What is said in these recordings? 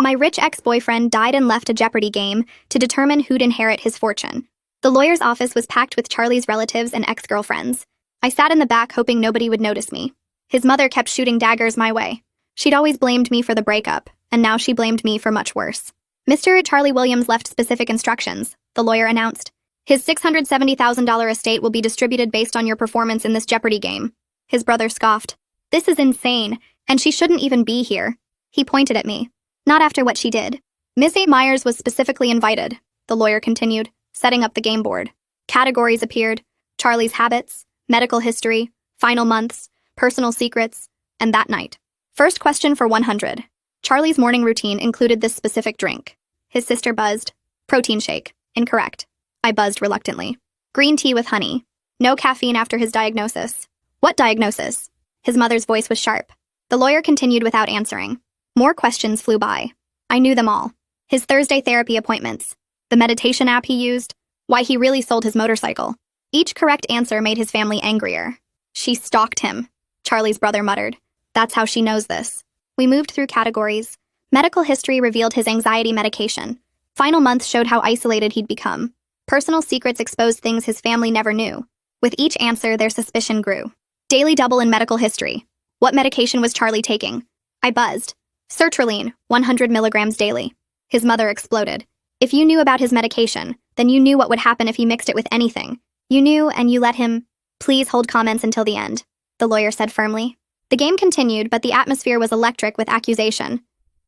My rich ex-boyfriend died and left a Jeopardy game to determine who'd inherit his fortune. The lawyer's office was packed with Charlie's relatives and ex-girlfriends. I sat in the back hoping nobody would notice me. His mother kept shooting daggers my way. She'd always blamed me for the breakup, and now she blamed me for much worse. Mr. Charlie Williams left specific instructions, the lawyer announced. His $670,000 estate will be distributed based on your performance in this Jeopardy game. His brother scoffed. This is insane, and she shouldn't even be here. He pointed at me. Not after what she did. Miss A. Myers was specifically invited, the lawyer continued, setting up the game board. Categories appeared: Charlie's habits, medical history, final months, personal secrets, and that night. First question for 100. Charlie's morning routine included this specific drink. His sister buzzed. Protein shake. Incorrect. I buzzed reluctantly. Green tea with honey. No caffeine after his diagnosis. What diagnosis? His mother's voice was sharp. The lawyer continued without answering. More questions flew by. I knew them all. His Thursday therapy appointments. The meditation app he used. Why he really sold his motorcycle. Each correct answer made his family angrier. She stalked him, Charlie's brother muttered. That's how she knows this. We moved through categories. Medical history revealed his anxiety medication. Final month showed how isolated he'd become. Personal secrets exposed things his family never knew. With each answer, their suspicion grew. Daily double in medical history. What medication was Charlie taking? I buzzed. Sertraline, 100 milligrams daily. His mother exploded. If you knew about his medication, then you knew what would happen if he mixed it with anything. You knew, and you let him. Please hold comments until the end, the lawyer said firmly. The game continued, but the atmosphere was electric with accusation.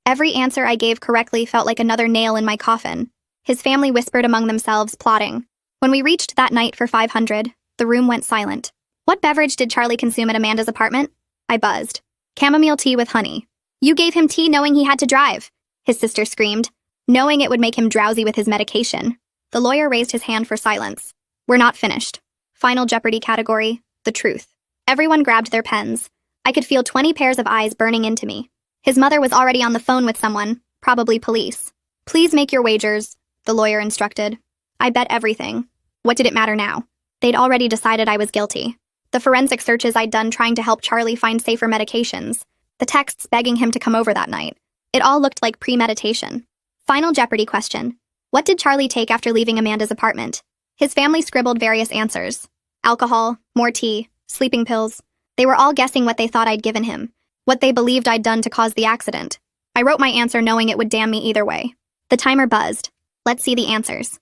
Every answer I gave correctly felt like another nail in my coffin. His family whispered among themselves, plotting. When we reached that night for 500, the room went silent. What beverage did Charlie consume at Amanda's apartment? I buzzed. Chamomile tea with honey. You gave him tea knowing he had to drive, his sister screamed, knowing it would make him drowsy with his medication. The lawyer raised his hand for silence. We're not finished. Final Jeopardy category, the truth. Everyone grabbed their pens. I could feel 20 pairs of eyes burning into me. His mother was already on the phone with someone, probably police. Please make your wagers, the lawyer instructed. I bet everything. What did it matter now? They'd already decided I was guilty. The forensic searches I'd done trying to help Charlie find safer medications. The texts begging him to come over that night. It all looked like premeditation. Final Jeopardy question. What did Charlie take after leaving Amanda's apartment? His family scribbled various answers. Alcohol, more tea, sleeping pills. They were all guessing what they thought I'd given him, what they believed I'd done to cause the accident. I wrote my answer knowing it would damn me either way. The timer buzzed. Let's see the answers.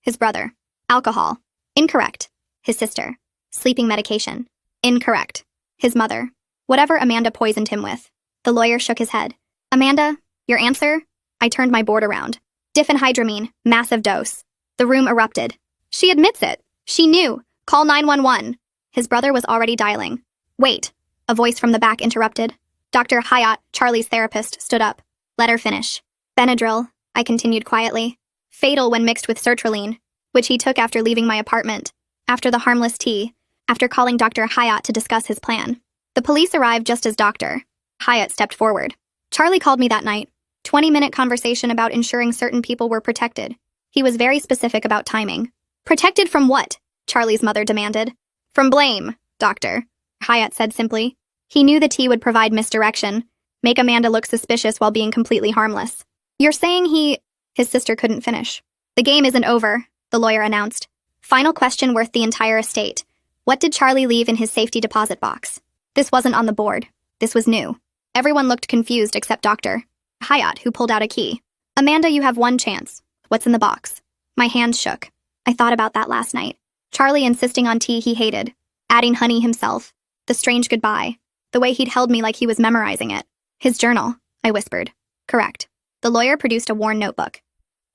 His brother. Alcohol. Incorrect. His sister. Sleeping medication. Incorrect. His mother. Whatever Amanda poisoned him with. The lawyer shook his head. Amanda, your answer? I turned my board around. Diphenhydramine, massive dose. The room erupted. She admits it. She knew. Call 911. His brother was already dialing. Wait, a voice from the back interrupted. Dr. Hyatt, Charlie's therapist, stood up. Let her finish. Benadryl, I continued quietly. Fatal when mixed with sertraline, which he took after leaving my apartment, after the harmless tea, after calling Dr. Hyatt to discuss his plan. The police arrived just as Dr. Hyatt stepped forward. Charlie called me that night. 20-minute conversation about ensuring certain people were protected. He was very specific about timing. Protected from what? Charlie's mother demanded. From blame, Doctor, Hyatt said simply. He knew the tea would provide misdirection, make Amanda look suspicious while being completely harmless. You're saying he... His sister couldn't finish. The game isn't over, the lawyer announced. Final question worth the entire estate. What did Charlie leave in his safety deposit box? This wasn't on the board. This was new. Everyone looked confused except Dr. Hyatt, who pulled out a key. Amanda, you have one chance. What's in the box? My hands shook. I thought about that last night. Charlie insisting on tea he hated. Adding honey himself. The strange goodbye. The way he'd held me like he was memorizing it. His journal, I whispered. Correct. The lawyer produced a worn notebook.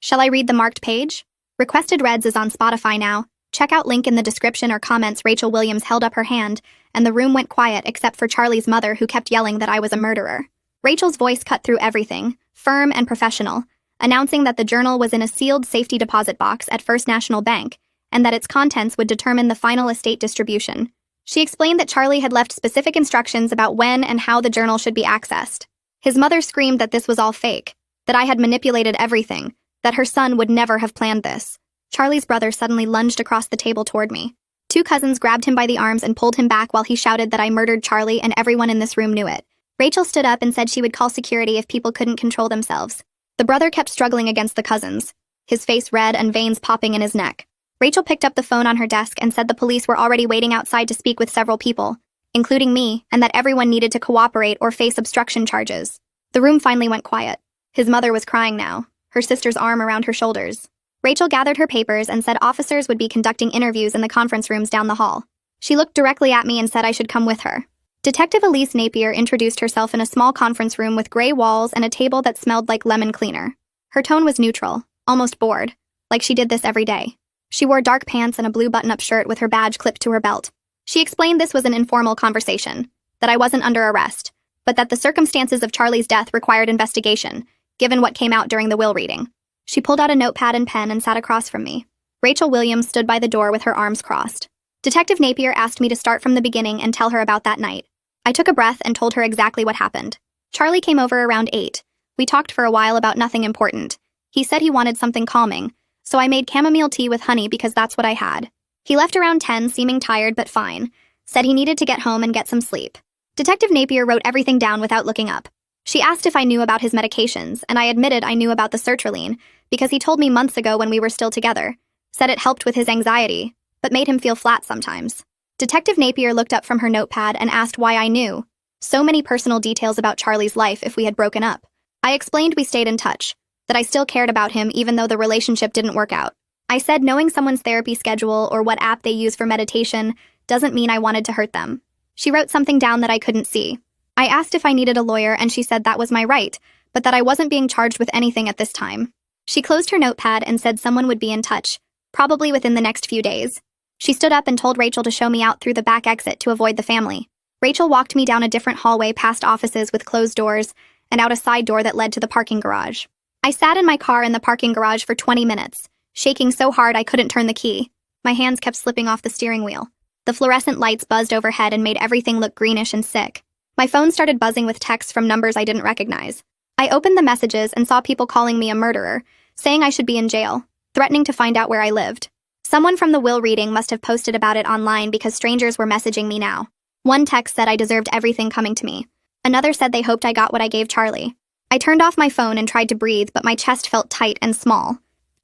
Shall I read the marked page? Requested Reads is on Spotify now. Check out link in the description or comments. Rachel Williams held up her hand, and the room went quiet except for Charlie's mother, who kept yelling that I was a murderer. Rachel's voice cut through everything, firm and professional, announcing that the journal was in a sealed safety deposit box at First National Bank, and that its contents would determine the final estate distribution. She explained that Charlie had left specific instructions about when and how the journal should be accessed. His mother screamed that this was all fake, that I had manipulated everything, that her son would never have planned this. Charlie's brother suddenly lunged across the table toward me. Two cousins grabbed him by the arms and pulled him back while he shouted that I murdered Charlie and everyone in this room knew it. Rachel stood up and said she would call security if people couldn't control themselves. The brother kept struggling against the cousins, his face red and veins popping in his neck. Rachel picked up the phone on her desk and said the police were already waiting outside to speak with several people, including me, and that everyone needed to cooperate or face obstruction charges. The room finally went quiet. His mother was crying now, her sister's arm around her shoulders. Rachel gathered her papers and said officers would be conducting interviews in the conference rooms down the hall. She looked directly at me and said I should come with her. Detective Elise Napier introduced herself in a small conference room with gray walls and a table that smelled like lemon cleaner. Her tone was neutral, almost bored, like she did this every day. She wore dark pants and a blue button-up shirt with her badge clipped to her belt. She explained this was an informal conversation, that I wasn't under arrest, but that the circumstances of Charlie's death required investigation, given what came out during the will reading. She pulled out a notepad and pen and sat across from me. Rachel Williams stood by the door with her arms crossed. Detective Napier asked me to start from the beginning and tell her about that night. I took a breath and told her exactly what happened. Charlie came over around 8. We talked for a while about nothing important. He said he wanted something calming, so I made chamomile tea with honey because that's what I had. He left around 10, seeming tired but fine, said he needed to get home and get some sleep. Detective Napier wrote everything down without looking up. She asked if I knew about his medications, and I admitted I knew about the sertraline because he told me months ago when we were still together, said it helped with his anxiety, but made him feel flat sometimes. Detective Napier looked up from her notepad and asked why I knew. So many personal details about Charlie's life if we had broken up. I explained we stayed in touch, that I still cared about him even though the relationship didn't work out. I said knowing someone's therapy schedule or what app they use for meditation doesn't mean I wanted to hurt them. She wrote something down that I couldn't see. I asked if I needed a lawyer and she said that was my right, but that I wasn't being charged with anything at this time. She closed her notepad and said someone would be in touch, probably within the next few days. She stood up and told Rachel to show me out through the back exit to avoid the family. Rachel walked me down a different hallway past offices with closed doors and out a side door that led to the parking garage. I sat in my car in the parking garage for 20 minutes, shaking so hard I couldn't turn the key. My hands kept slipping off the steering wheel. The fluorescent lights buzzed overhead and made everything look greenish and sick. My phone started buzzing with texts from numbers I didn't recognize. I opened the messages and saw people calling me a murderer, saying I should be in jail, threatening to find out where I lived. Someone from the will reading must have posted about it online because strangers were messaging me now. One text said I deserved everything coming to me. Another said they hoped I got what I gave Charlie. I turned off my phone and tried to breathe, but my chest felt tight and small.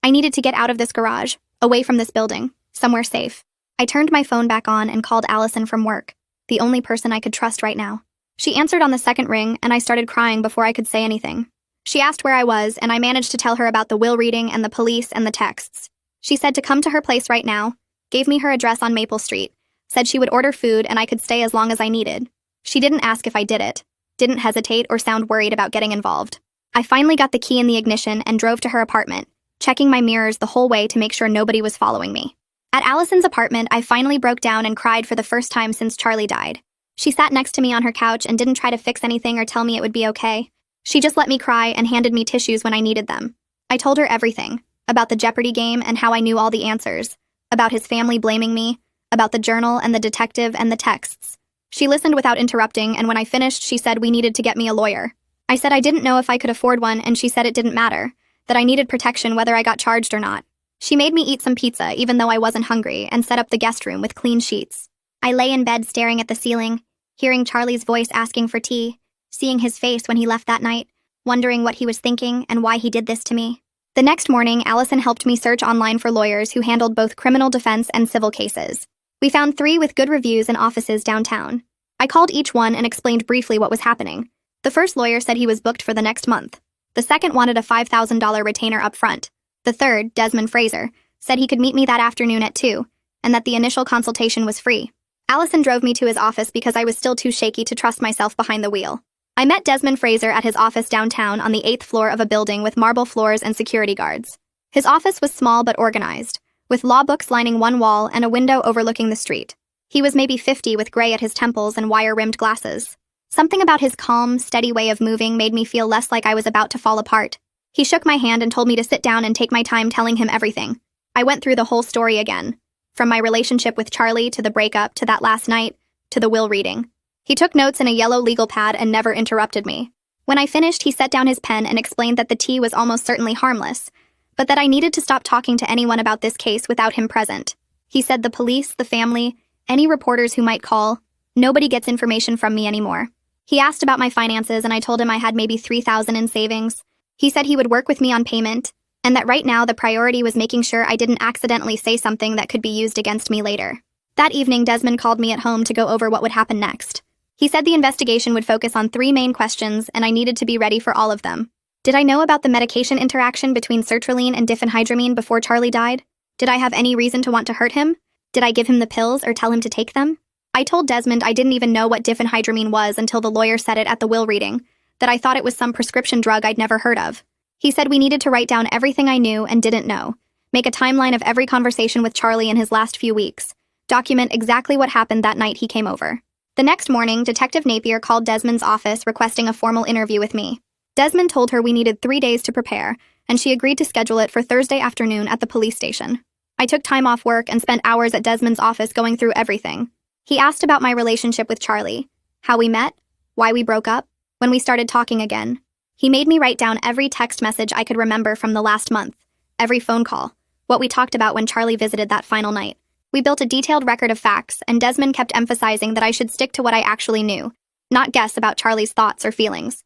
I needed to get out of this garage, away from this building, somewhere safe. I turned my phone back on and called Allison from work, the only person I could trust right now. She answered on the second ring, and I started crying before I could say anything. She asked where I was, and I managed to tell her about the will reading and the police and the texts. She said to come to her place right now, gave me her address on Maple Street, said she would order food and I could stay as long as I needed. She didn't ask if I did it, didn't hesitate or sound worried about getting involved. I finally got the key in the ignition and drove to her apartment, checking my mirrors the whole way to make sure nobody was following me. At Allison's apartment, I finally broke down and cried for the first time since Charlie died. She sat next to me on her couch and didn't try to fix anything or tell me it would be okay. She just let me cry and handed me tissues when I needed them. I told her everything, about the Jeopardy game and how I knew all the answers, about his family blaming me, about the journal and the detective and the texts. She listened without interrupting, and when I finished, she said we needed to get me a lawyer. I said I didn't know if I could afford one, and she said it didn't matter, that I needed protection whether I got charged or not. She made me eat some pizza even though I wasn't hungry and set up the guest room with clean sheets. I lay in bed staring at the ceiling, hearing Charlie's voice asking for tea, seeing his face when he left that night, wondering what he was thinking and why he did this to me. The next morning, Allison helped me search online for lawyers who handled both criminal defense and civil cases. We found 3 with good reviews in offices downtown. I called each one and explained briefly what was happening. The first lawyer said he was booked for the next month. The second wanted a $5,000 retainer up front. The third, Desmond Fraser, said he could meet me that afternoon at 2, and that the initial consultation was free. Allison drove me to his office because I was still too shaky to trust myself behind the wheel. I met Desmond Fraser at his office downtown on the 8th floor of a building with marble floors and security guards. His office was small but organized, with law books lining one wall and a window overlooking the street. He was maybe 50 with gray at his temples and wire-rimmed glasses. Something about his calm, steady way of moving made me feel less like I was about to fall apart. He shook my hand and told me to sit down and take my time telling him everything. I went through the whole story again, from my relationship with Charlie to the breakup to that last night to the will reading. He took notes in a yellow legal pad and never interrupted me. When I finished, he set down his pen and explained that the tea was almost certainly harmless, but that I needed to stop talking to anyone about this case without him present. He said the police, the family, any reporters who might call, nobody gets information from me anymore. He asked about my finances and I told him I had maybe $3,000 in savings, He said he would work with me on payment, and that right now the priority was making sure I didn't accidentally say something that could be used against me later. That evening, Desmond called me at home to go over what would happen next. He said the investigation would focus on 3 main questions, and I needed to be ready for all of them. Did I know about the medication interaction between sertraline and diphenhydramine before Charlie died? Did I have any reason to want to hurt him? Did I give him the pills or tell him to take them? I told Desmond I didn't even know what diphenhydramine was until the lawyer said it at the will reading, that I thought it was some prescription drug I'd never heard of. He said we needed to write down everything I knew and didn't know, make a timeline of every conversation with Charlie in his last few weeks, document exactly what happened that night he came over. The next morning, Detective Napier called Desmond's office requesting a formal interview with me. Desmond told her we needed 3 days to prepare, and she agreed to schedule it for Thursday afternoon at the police station. I took time off work and spent hours at Desmond's office going through everything. He asked about my relationship with Charlie, how we met, why we broke up, when we started talking again. He made me write down every text message I could remember from the last month, every phone call, what we talked about when Charlie visited that final night. We built a detailed record of facts, and Desmond kept emphasizing that I should stick to what I actually knew, not guess about Charlie's thoughts or feelings.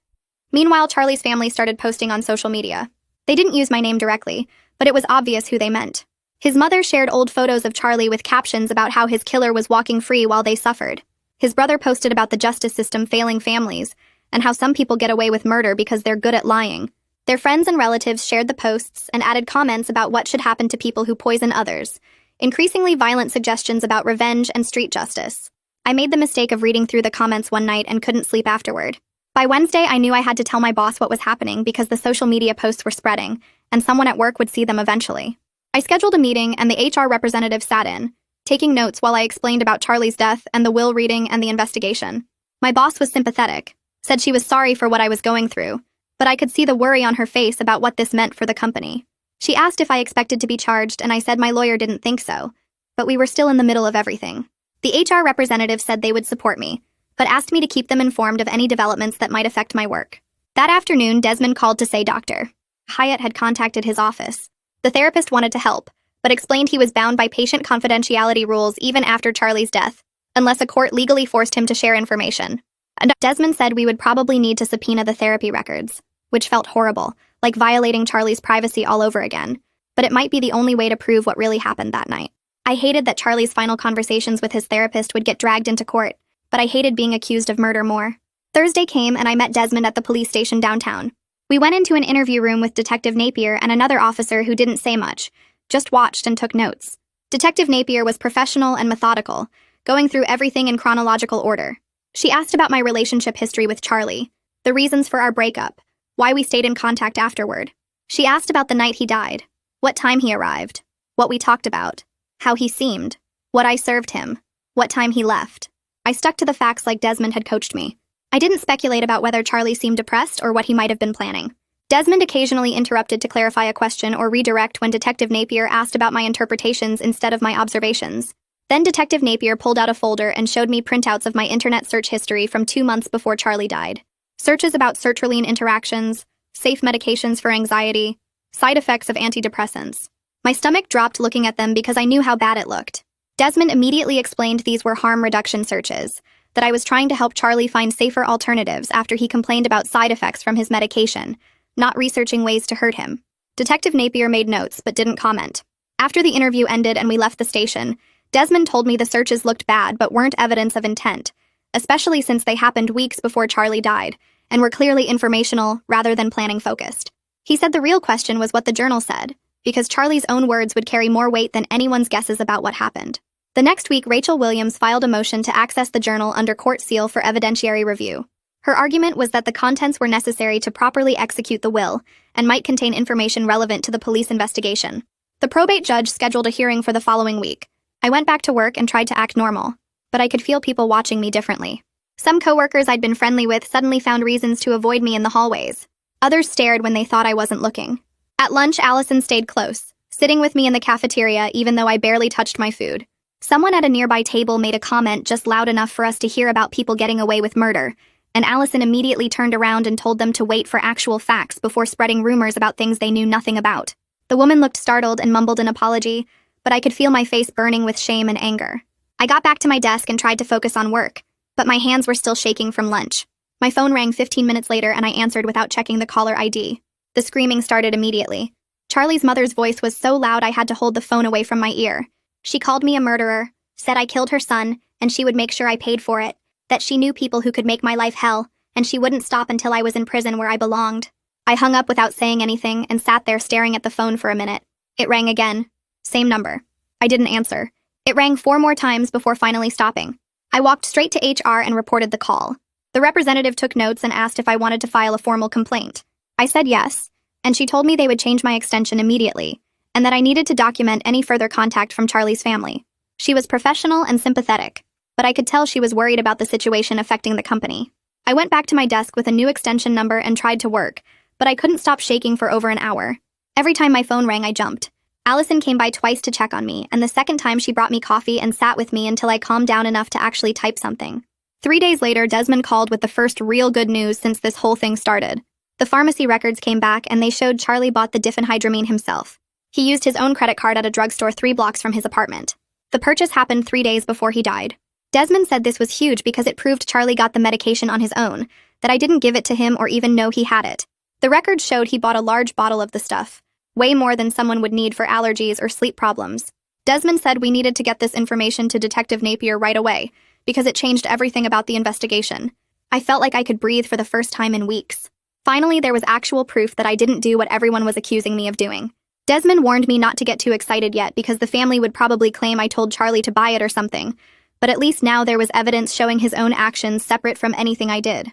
Meanwhile, Charlie's family started posting on social media. They didn't use my name directly, but it was obvious who they meant. His mother shared old photos of Charlie with captions about how his killer was walking free while they suffered. His brother posted about the justice system failing families, and how some people get away with murder because they're good at lying. Their friends and relatives shared the posts and added comments about what should happen to people who poison others, increasingly violent suggestions about revenge and street justice. I made the mistake of reading through the comments one night and couldn't sleep afterward. By Wednesday, I knew I had to tell my boss what was happening because the social media posts were spreading, and someone at work would see them eventually. I scheduled a meeting, and the HR representative sat in, taking notes while I explained about Charlie's death and the will reading and the investigation. My boss was sympathetic, said she was sorry for what I was going through, but I could see the worry on her face about what this meant for the company. She asked if I expected to be charged, and I said my lawyer didn't think so, but we were still in the middle of everything. The HR representative said they would support me, but asked me to keep them informed of any developments that might affect my work. That afternoon, Desmond called to say Dr. Hyatt had contacted his office. The therapist wanted to help, but explained he was bound by patient confidentiality rules even after Charlie's death, unless a court legally forced him to share information. And Desmond said we would probably need to subpoena the therapy records, which felt horrible, like violating Charlie's privacy all over again, but it might be the only way to prove what really happened that night. I hated that Charlie's final conversations with his therapist would get dragged into court, but I hated being accused of murder more. Thursday came and I met Desmond at the police station downtown. We went into an interview room with Detective Napier and another officer who didn't say much, just watched and took notes. Detective Napier was professional and methodical, going through everything in chronological order. She asked about my relationship history with Charlie, the reasons for our breakup, why we stayed in contact afterward. She asked about the night he died, what time he arrived, what we talked about, how he seemed, what I served him, what time he left. I stuck to the facts like Desmond had coached me. I didn't speculate about whether Charlie seemed depressed or what he might have been planning. Desmond occasionally interrupted to clarify a question or redirect when Detective Napier asked about my interpretations instead of my observations. Then Detective Napier pulled out a folder and showed me printouts of my internet search history from 2 months before Charlie died. Searches about sertraline interactions, safe medications for anxiety, side effects of antidepressants. My stomach dropped looking at them because I knew how bad it looked. Desmond immediately explained these were harm reduction searches, that I was trying to help Charlie find safer alternatives after he complained about side effects from his medication, not researching ways to hurt him. Detective Napier made notes but didn't comment. After the interview ended and we left the station, Desmond told me the searches looked bad but weren't evidence of intent, especially since they happened weeks before Charlie died, and were clearly informational rather than planning-focused. He said the real question was what the journal said, because Charlie's own words would carry more weight than anyone's guesses about what happened. The next week, Rachel Williams filed a motion to access the journal under court seal for evidentiary review. Her argument was that the contents were necessary to properly execute the will and might contain information relevant to the police investigation. The probate judge scheduled a hearing for the following week. I went back to work and tried to act normal, but I could feel people watching me differently. Some coworkers I'd been friendly with suddenly found reasons to avoid me in the hallways. Others stared when they thought I wasn't looking. At lunch, Allison stayed close, sitting with me in the cafeteria even though I barely touched my food. Someone at a nearby table made a comment just loud enough for us to hear about people getting away with murder, and Allison immediately turned around and told them to wait for actual facts before spreading rumors about things they knew nothing about. The woman looked startled and mumbled an apology, but I could feel my face burning with shame and anger. I got back to my desk and tried to focus on work, but my hands were still shaking from lunch. My phone rang 15 minutes later and I answered without checking the caller ID. The screaming started immediately. Charlie's mother's voice was so loud I had to hold the phone away from my ear. She called me a murderer, said I killed her son, and she would make sure I paid for it, that she knew people who could make my life hell, and she wouldn't stop until I was in prison where I belonged. I hung up without saying anything and sat there staring at the phone for a minute. It rang again. Same number. I didn't answer. It rang 4 more times before finally stopping. I walked straight to HR and reported the call. The representative took notes and asked if I wanted to file a formal complaint. I said yes, and she told me they would change my extension immediately, and that I needed to document any further contact from Charlie's family. She was professional and sympathetic, but I could tell she was worried about the situation affecting the company. I went back to my desk with a new extension number and tried to work, but I couldn't stop shaking for over an hour. Every time my phone rang, I jumped. Allison came by twice to check on me, and the second time she brought me coffee and sat with me until I calmed down enough to actually type something. 3 days later, Desmond called with the first real good news since this whole thing started. The pharmacy records came back and they showed Charlie bought the diphenhydramine himself. He used his own credit card at a drugstore 3 blocks from his apartment. The purchase happened 3 days before he died. Desmond said this was huge because it proved Charlie got the medication on his own, that I didn't give it to him or even know he had it. The records showed he bought a large bottle of the stuff, way more than someone would need for allergies or sleep problems. Desmond said we needed to get this information to Detective Napier right away, because it changed everything about the investigation. I felt like I could breathe for the first time in weeks. Finally, there was actual proof that I didn't do what everyone was accusing me of doing. Desmond warned me not to get too excited yet because the family would probably claim I told Charlie to buy it or something, but at least now there was evidence showing his own actions separate from anything I did.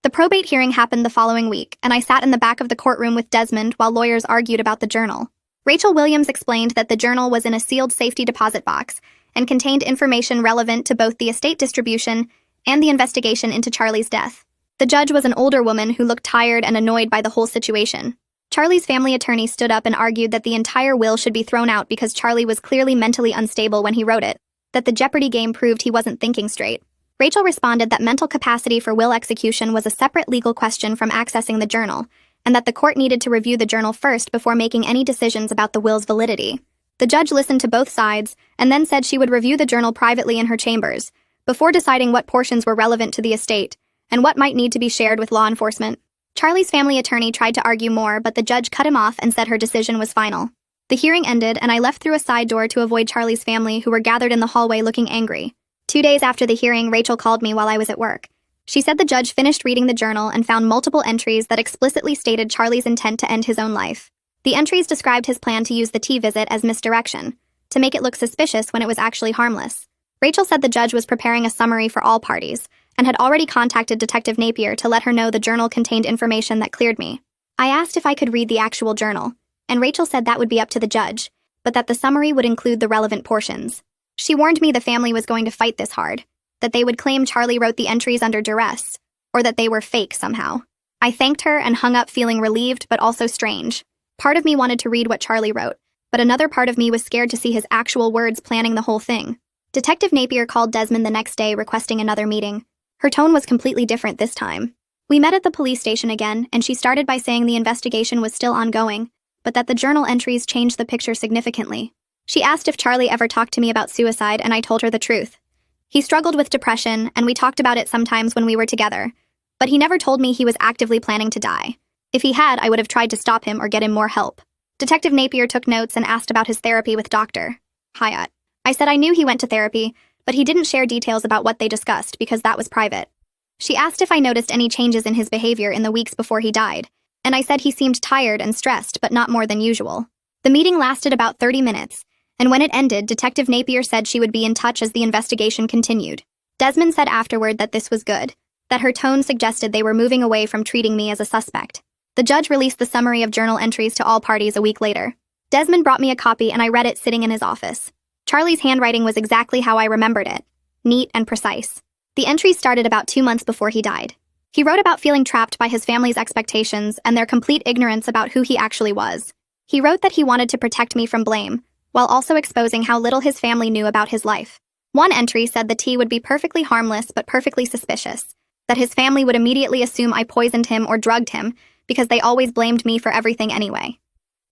The probate hearing happened the following week, and I sat in the back of the courtroom with Desmond while lawyers argued about the journal. Rachel Williams explained that the journal was in a sealed safety deposit box and contained information relevant to both the estate distribution and the investigation into Charlie's death. The judge was an older woman who looked tired and annoyed by the whole situation. Charlie's family attorney stood up and argued that the entire will should be thrown out because Charlie was clearly mentally unstable when he wrote it, that the Jeopardy game proved he wasn't thinking straight. Rachel responded that mental capacity for will execution was a separate legal question from accessing the journal, and that the court needed to review the journal first before making any decisions about the will's validity. The judge listened to both sides and then said she would review the journal privately in her chambers, before deciding what portions were relevant to the estate and what might need to be shared with law enforcement. Charlie's family attorney tried to argue more, but the judge cut him off and said her decision was final. The hearing ended, and I left through a side door to avoid Charlie's family, who were gathered in the hallway looking angry. 2 days after the hearing, Rachel called me while I was at work. She said the judge finished reading the journal and found multiple entries that explicitly stated Charlie's intent to end his own life. The entries described his plan to use the tea visit as misdirection, to make it look suspicious when it was actually harmless. Rachel said the judge was preparing a summary for all parties, and had already contacted Detective Napier to let her know the journal contained information that cleared me. I asked if I could read the actual journal, and Rachel said that would be up to the judge, but that the summary would include the relevant portions. She warned me the family was going to fight this hard, that they would claim Charlie wrote the entries under duress, or that they were fake somehow. I thanked her and hung up feeling relieved but also strange. Part of me wanted to read what Charlie wrote, but another part of me was scared to see his actual words planning the whole thing. Detective Napier called Desmond the next day requesting another meeting. Her tone was completely different this time. We met at the police station again, and she started by saying the investigation was still ongoing, but that the journal entries changed the picture significantly. She asked if Charlie ever talked to me about suicide, and I told her the truth. He struggled with depression, and we talked about it sometimes when we were together, but he never told me he was actively planning to die. If he had, I would have tried to stop him or get him more help. Detective Napier took notes and asked about his therapy with Dr. Hyatt. I said I knew he went to therapy, but he didn't share details about what they discussed because that was private. She asked if I noticed any changes in his behavior in the weeks before he died, and I said he seemed tired and stressed, but not more than usual. The meeting lasted about 30 minutes, and when it ended, Detective Napier said she would be in touch as the investigation continued. Desmond said afterward that this was good, that her tone suggested they were moving away from treating me as a suspect. The judge released the summary of journal entries to all parties a week later. Desmond brought me a copy and I read it sitting in his office. Charlie's handwriting was exactly how I remembered it, neat and precise. The entries started about 2 months before he died. He wrote about feeling trapped by his family's expectations and their complete ignorance about who he actually was. He wrote that he wanted to protect me from blame, while also exposing how little his family knew about his life. One entry said the tea would be perfectly harmless but perfectly suspicious, that his family would immediately assume I poisoned him or drugged him because they always blamed me for everything anyway.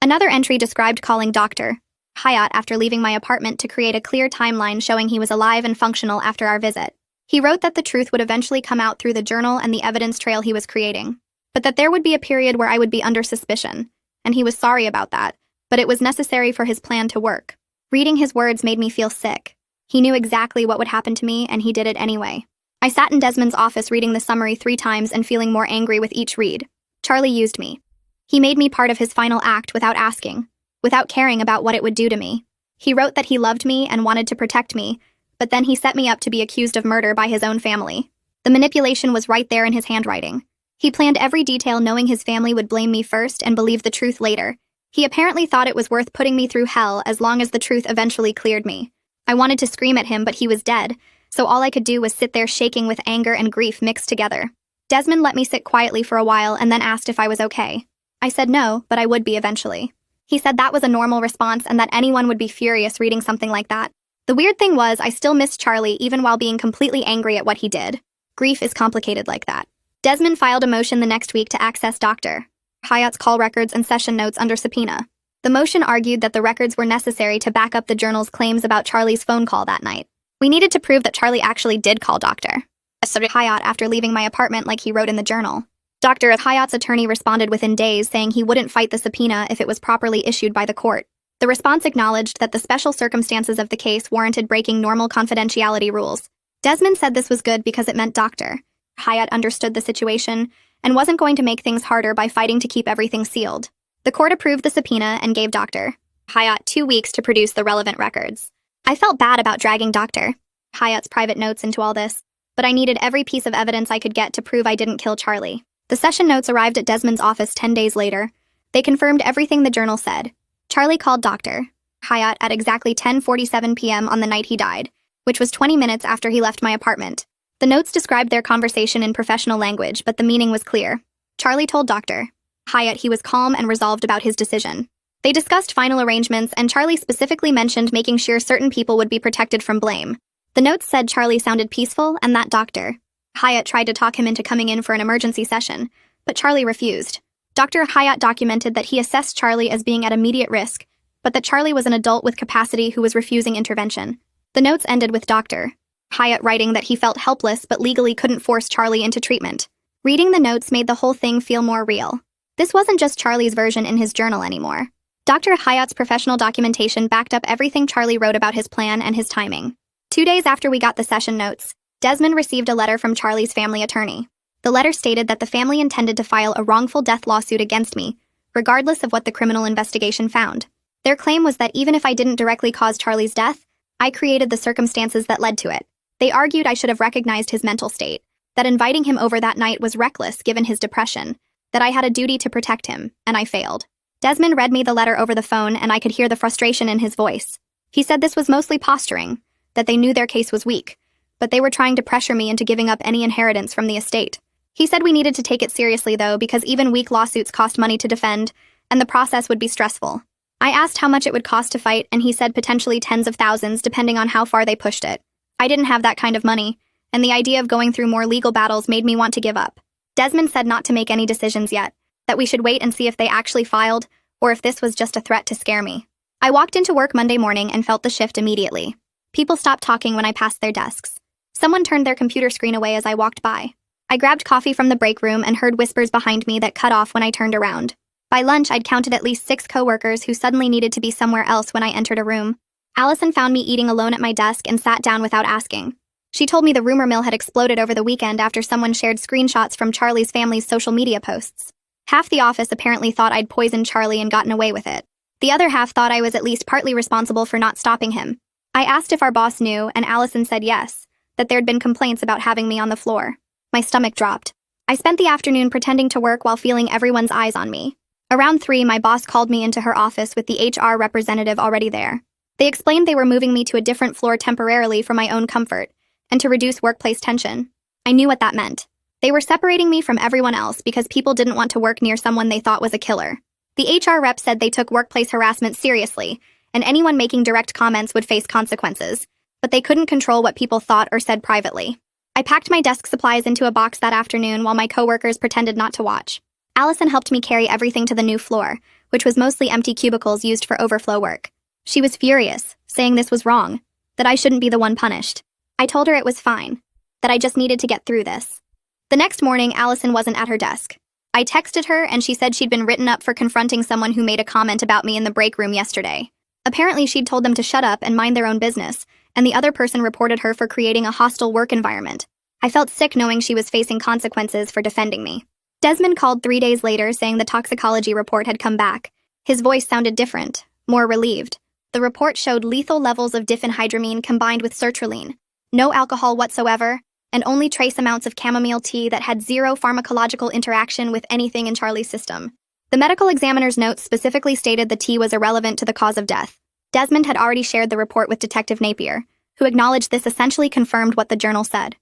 Another entry described calling Dr. Hyatt after leaving my apartment to create a clear timeline showing he was alive and functional after our visit. He wrote that the truth would eventually come out through the journal and the evidence trail he was creating. but that there would be a period where I would be under suspicion, and he was sorry about that, but it was necessary for his plan to work. Reading his words made me feel sick. He knew exactly what would happen to me, and he did it anyway. I sat in Desmond's office reading the summary 3 times and feeling more angry with each read. Charlie used me. He made me part of his final act without asking, without caring about what it would do to me. He wrote that he loved me and wanted to protect me, but then he set me up to be accused of murder by his own family. The manipulation was right there in his handwriting. He planned every detail knowing his family would blame me first and believe the truth later. He apparently thought it was worth putting me through hell as long as the truth eventually cleared me. I wanted to scream at him, but he was dead, so all I could do was sit there shaking with anger and grief mixed together. Desmond let me sit quietly for a while and then asked if I was okay. I said no, but I would be eventually. He said that was a normal response and that anyone would be furious reading something like that. The weird thing was I still missed Charlie even while being completely angry at what he did. Grief is complicated like that. Desmond filed a motion the next week to access Dr. Hyatt's call records and session notes under subpoena. The motion argued that the records were necessary to back up the journal's claims about Charlie's phone call that night. We needed to prove that Charlie actually did call Dr. Hyatt after leaving my apartment like he wrote in the journal. Dr. Hyatt's attorney responded within days saying he wouldn't fight the subpoena if it was properly issued by the court. The response acknowledged that the special circumstances of the case warranted breaking normal confidentiality rules. Desmond said this was good because it meant Dr. Hyatt understood the situation and wasn't going to make things harder by fighting to keep everything sealed. The court approved the subpoena and gave Dr. Hyatt 2 weeks to produce the relevant records. I felt bad about dragging Dr. Hyatt's private notes into all this, but I needed every piece of evidence I could get to prove I didn't kill Charlie. The session notes arrived at Desmond's office 10 days later. They confirmed everything the journal said. Charlie called Dr. Hyatt at exactly 10:47 p.m. on the night he died, which was 20 minutes after he left my apartment. The notes described their conversation in professional language, but the meaning was clear. Charlie told Dr. Hyatt he was calm and resolved about his decision. They discussed final arrangements, and Charlie specifically mentioned making sure certain people would be protected from blame. The notes said Charlie sounded peaceful and that Dr. Hyatt tried to talk him into coming in for an emergency session, but Charlie refused. Dr. Hyatt documented that he assessed Charlie as being at immediate risk, but that Charlie was an adult with capacity who was refusing intervention. The notes ended with Dr. Hyatt writing that he felt helpless but legally couldn't force Charlie into treatment. Reading the notes made the whole thing feel more real. This wasn't just Charlie's version in his journal anymore. Dr. Hyatt's professional documentation backed up everything Charlie wrote about his plan and his timing. 2 days after we got the session notes, Desmond received a letter from Charlie's family attorney. The letter stated that the family intended to file a wrongful death lawsuit against me, regardless of what the criminal investigation found. Their claim was that even if I didn't directly cause Charlie's death, I created the circumstances that led to it. They argued I should have recognized his mental state, that inviting him over that night was reckless given his depression, that I had a duty to protect him, and I failed. Desmond read me the letter over the phone, and I could hear the frustration in his voice. He said this was mostly posturing, that they knew their case was weak, but they were trying to pressure me into giving up any inheritance from the estate. He said we needed to take it seriously, though, because even weak lawsuits cost money to defend, and the process would be stressful. I asked how much it would cost to fight, and he said potentially tens of thousands, depending on how far they pushed it. I didn't have that kind of money, and the idea of going through more legal battles made me want to give up. Desmond said not to make any decisions yet, that we should wait and see if they actually filed, or if this was just a threat to scare me. I walked into work Monday morning and felt the shift immediately. People stopped talking when I passed their desks. Someone turned their computer screen away as I walked by. I grabbed coffee from the break room and heard whispers behind me that cut off when I turned around. By lunch, I'd counted at least 6 coworkers who suddenly needed to be somewhere else when I entered a room. Allison found me eating alone at my desk and sat down without asking. She told me the rumor mill had exploded over the weekend after someone shared screenshots from Charlie's family's social media posts. Half the office apparently thought I'd poisoned Charlie and gotten away with it. The other half thought I was at least partly responsible for not stopping him. I asked if our boss knew, and Allison said yes, that there'd been complaints about having me on the floor. My stomach dropped. I spent the afternoon pretending to work while feeling everyone's eyes on me. Around 3, my boss called me into her office with the HR representative already there. They explained they were moving me to a different floor temporarily for my own comfort, and to reduce workplace tension. I knew what that meant. They were separating me from everyone else because people didn't want to work near someone they thought was a killer. The HR rep said they took workplace harassment seriously, and anyone making direct comments would face consequences, but they couldn't control what people thought or said privately. I packed my desk supplies into a box that afternoon while my coworkers pretended not to watch. Allison helped me carry everything to the new floor, which was mostly empty cubicles used for overflow work. She was furious, saying this was wrong, that I shouldn't be the one punished. I told her it was fine, that I just needed to get through this. The next morning, Allison wasn't at her desk. I texted her and she said she'd been written up for confronting someone who made a comment about me in the break room yesterday. Apparently she'd told them to shut up and mind their own business, and the other person reported her for creating a hostile work environment. I felt sick knowing she was facing consequences for defending me. Desmond called 3 days later saying the toxicology report had come back. His voice sounded different, more relieved. The report showed lethal levels of diphenhydramine combined with sertraline, no alcohol whatsoever, and only trace amounts of chamomile tea that had zero pharmacological interaction with anything in Charlie's system. The medical examiner's notes specifically stated the tea was irrelevant to the cause of death. Desmond had already shared the report with Detective Napier, who acknowledged this essentially confirmed what the journal said.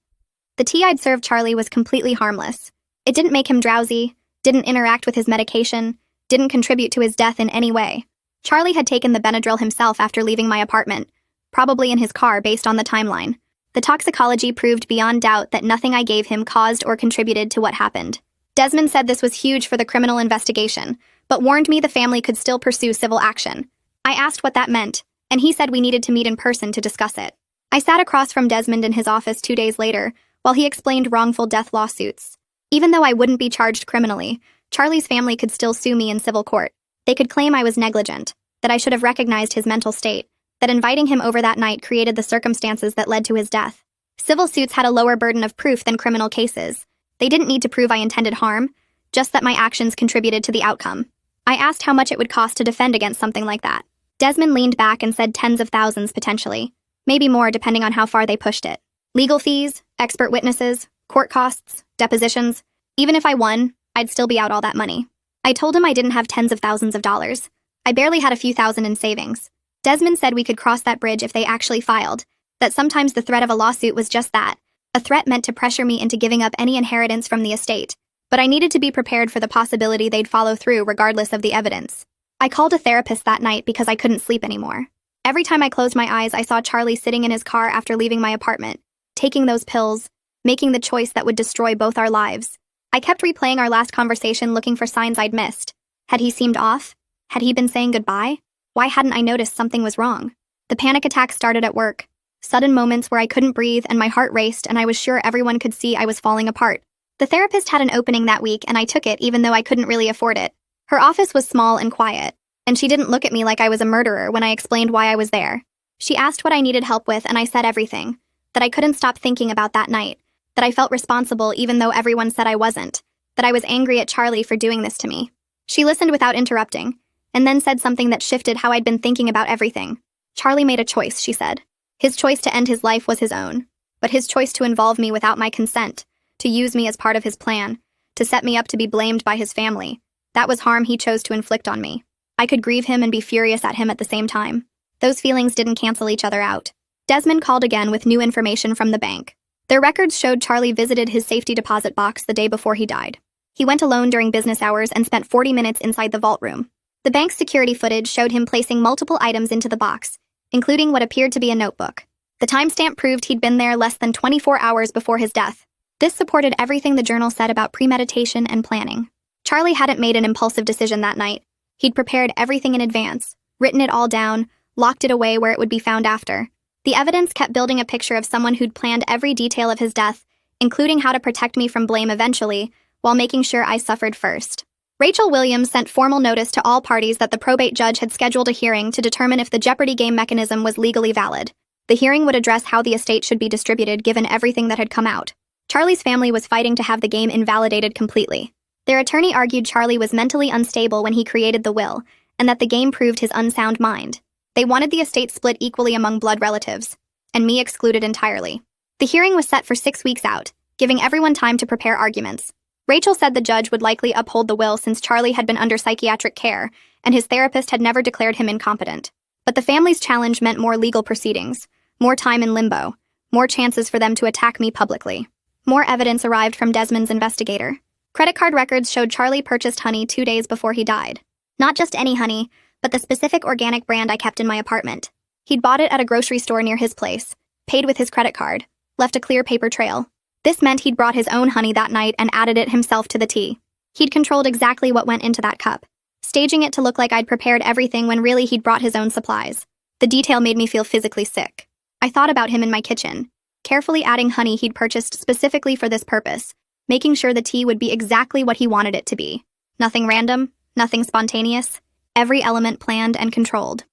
The tea I'd served Charlie was completely harmless. It didn't make him drowsy, didn't interact with his medication, didn't contribute to his death in any way. Charlie had taken the Benadryl himself after leaving my apartment, probably in his car based on the timeline. The toxicology proved beyond doubt that nothing I gave him caused or contributed to what happened. Desmond said this was huge for the criminal investigation, but warned me the family could still pursue civil action. I asked what that meant, and he said we needed to meet in person to discuss it. I sat across from Desmond in his office 2 days later, while he explained wrongful death lawsuits. Even though I wouldn't be charged criminally, Charlie's family could still sue me in civil court. They could claim I was negligent, that I should have recognized his mental state, that inviting him over that night created the circumstances that led to his death. Civil suits had a lower burden of proof than criminal cases. They didn't need to prove I intended harm, just that my actions contributed to the outcome. I asked how much it would cost to defend against something like that. Desmond leaned back and said tens of thousands potentially, maybe more depending on how far they pushed it. Legal fees, expert witnesses, court costs, depositions. Even if I won, I'd still be out all that money. I told him I didn't have tens of thousands of dollars. I barely had a few thousand in savings. Desmond said we could cross that bridge if they actually filed, that sometimes the threat of a lawsuit was just that, a threat meant to pressure me into giving up any inheritance from the estate. But I needed to be prepared for the possibility they'd follow through regardless of the evidence. I called a therapist that night because I couldn't sleep anymore. Every time I closed my eyes, I saw Charlie sitting in his car after leaving my apartment, taking those pills, making the choice that would destroy both our lives. I kept replaying our last conversation looking for signs I'd missed. Had he seemed off? Had he been saying goodbye? Why hadn't I noticed something was wrong? The panic attack started at work. Sudden moments where I couldn't breathe and my heart raced and I was sure everyone could see I was falling apart. The therapist had an opening that week and I took it even though I couldn't really afford it. Her office was small and quiet, and she didn't look at me like I was a murderer when I explained why I was there. She asked what I needed help with and I said everything. That I couldn't stop thinking about that night. That I felt responsible even though everyone said I wasn't. That I was angry at Charlie for doing this to me. She listened without interrupting, and then said something that shifted how I'd been thinking about everything. Charlie made a choice, she said. His choice to end his life was his own, but his choice to involve me without my consent, to use me as part of his plan, to set me up to be blamed by his family, that was harm he chose to inflict on me. I could grieve him and be furious at him at the same time. Those feelings didn't cancel each other out. Desmond called again with new information from the bank. Their records showed Charlie visited his safety deposit box the day before he died. He went alone during business hours and spent 40 minutes inside the vault room. The bank's security footage showed him placing multiple items into the box, including what appeared to be a notebook. The timestamp proved he'd been there less than 24 hours before his death. This supported everything the journal said about premeditation and planning. Charlie hadn't made an impulsive decision that night. He'd prepared everything in advance, written it all down, locked it away where it would be found after. The evidence kept building a picture of someone who'd planned every detail of his death, including how to protect me from blame eventually, while making sure I suffered first. Rachel Williams sent formal notice to all parties that the probate judge had scheduled a hearing to determine if the Jeopardy game mechanism was legally valid. The hearing would address how the estate should be distributed given everything that had come out. Charlie's family was fighting to have the game invalidated completely. Their attorney argued Charlie was mentally unstable when he created the will, and that the game proved his unsound mind. They wanted the estate split equally among blood relatives, and me excluded entirely. The hearing was set for 6 weeks out, giving everyone time to prepare arguments. Rachel said the judge would likely uphold the will since Charlie had been under psychiatric care, and his therapist had never declared him incompetent. But the family's challenge meant more legal proceedings, more time in limbo, more chances for them to attack me publicly. More evidence arrived from Desmond's investigator. Credit card records showed Charlie purchased honey 2 days before he died. Not just any honey, but the specific organic brand I kept in my apartment. He'd bought it at a grocery store near his place, paid with his credit card, left a clear paper trail. This meant he'd brought his own honey that night and added it himself to the tea. He'd controlled exactly what went into that cup, staging it to look like I'd prepared everything when really he'd brought his own supplies. The detail made me feel physically sick. I thought about him in my kitchen, carefully adding honey he'd purchased specifically for this purpose, making sure the tea would be exactly what he wanted it to be. Nothing random, nothing spontaneous, every element planned and controlled.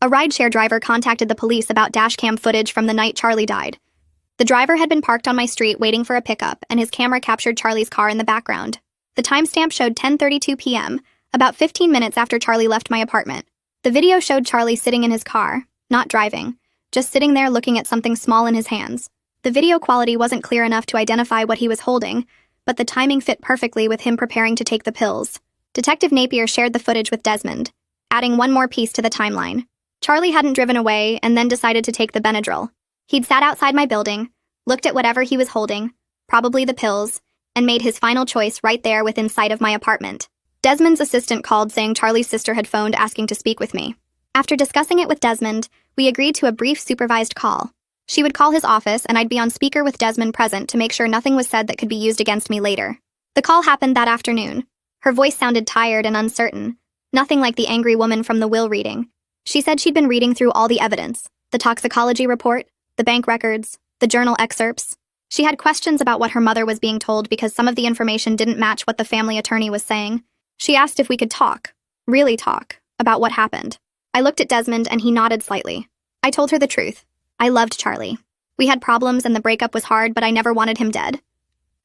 A rideshare driver contacted the police about dashcam footage from the night Charlie died. The driver had been parked on my street waiting for a pickup, and his camera captured Charlie's car in the background. The timestamp showed 10:32 p.m., about 15 minutes after Charlie left my apartment. The video showed Charlie sitting in his car, not driving, just sitting there looking at something small in his hands. The video quality wasn't clear enough to identify what he was holding, but the timing fit perfectly with him preparing to take the pills. Detective Napier shared the footage with Desmond, adding one more piece to the timeline. Charlie hadn't driven away and then decided to take the Benadryl. He'd sat outside my building, looked at whatever he was holding, probably the pills, and made his final choice right there within sight of my apartment. Desmond's assistant called saying Charlie's sister had phoned asking to speak with me. After discussing it with Desmond, we agreed to a brief supervised call. She would call his office and I'd be on speaker with Desmond present to make sure nothing was said that could be used against me later. The call happened that afternoon. Her voice sounded tired and uncertain, nothing like the angry woman from the will reading. She said she'd been reading through all the evidence, the toxicology report, the bank records, the journal excerpts. She had questions about what her mother was being told because some of the information didn't match what the family attorney was saying. She asked if we could talk, really talk, about what happened. I looked at Desmond and he nodded slightly. I told her the truth. I loved Charlie. We had problems and the breakup was hard, but I never wanted him dead.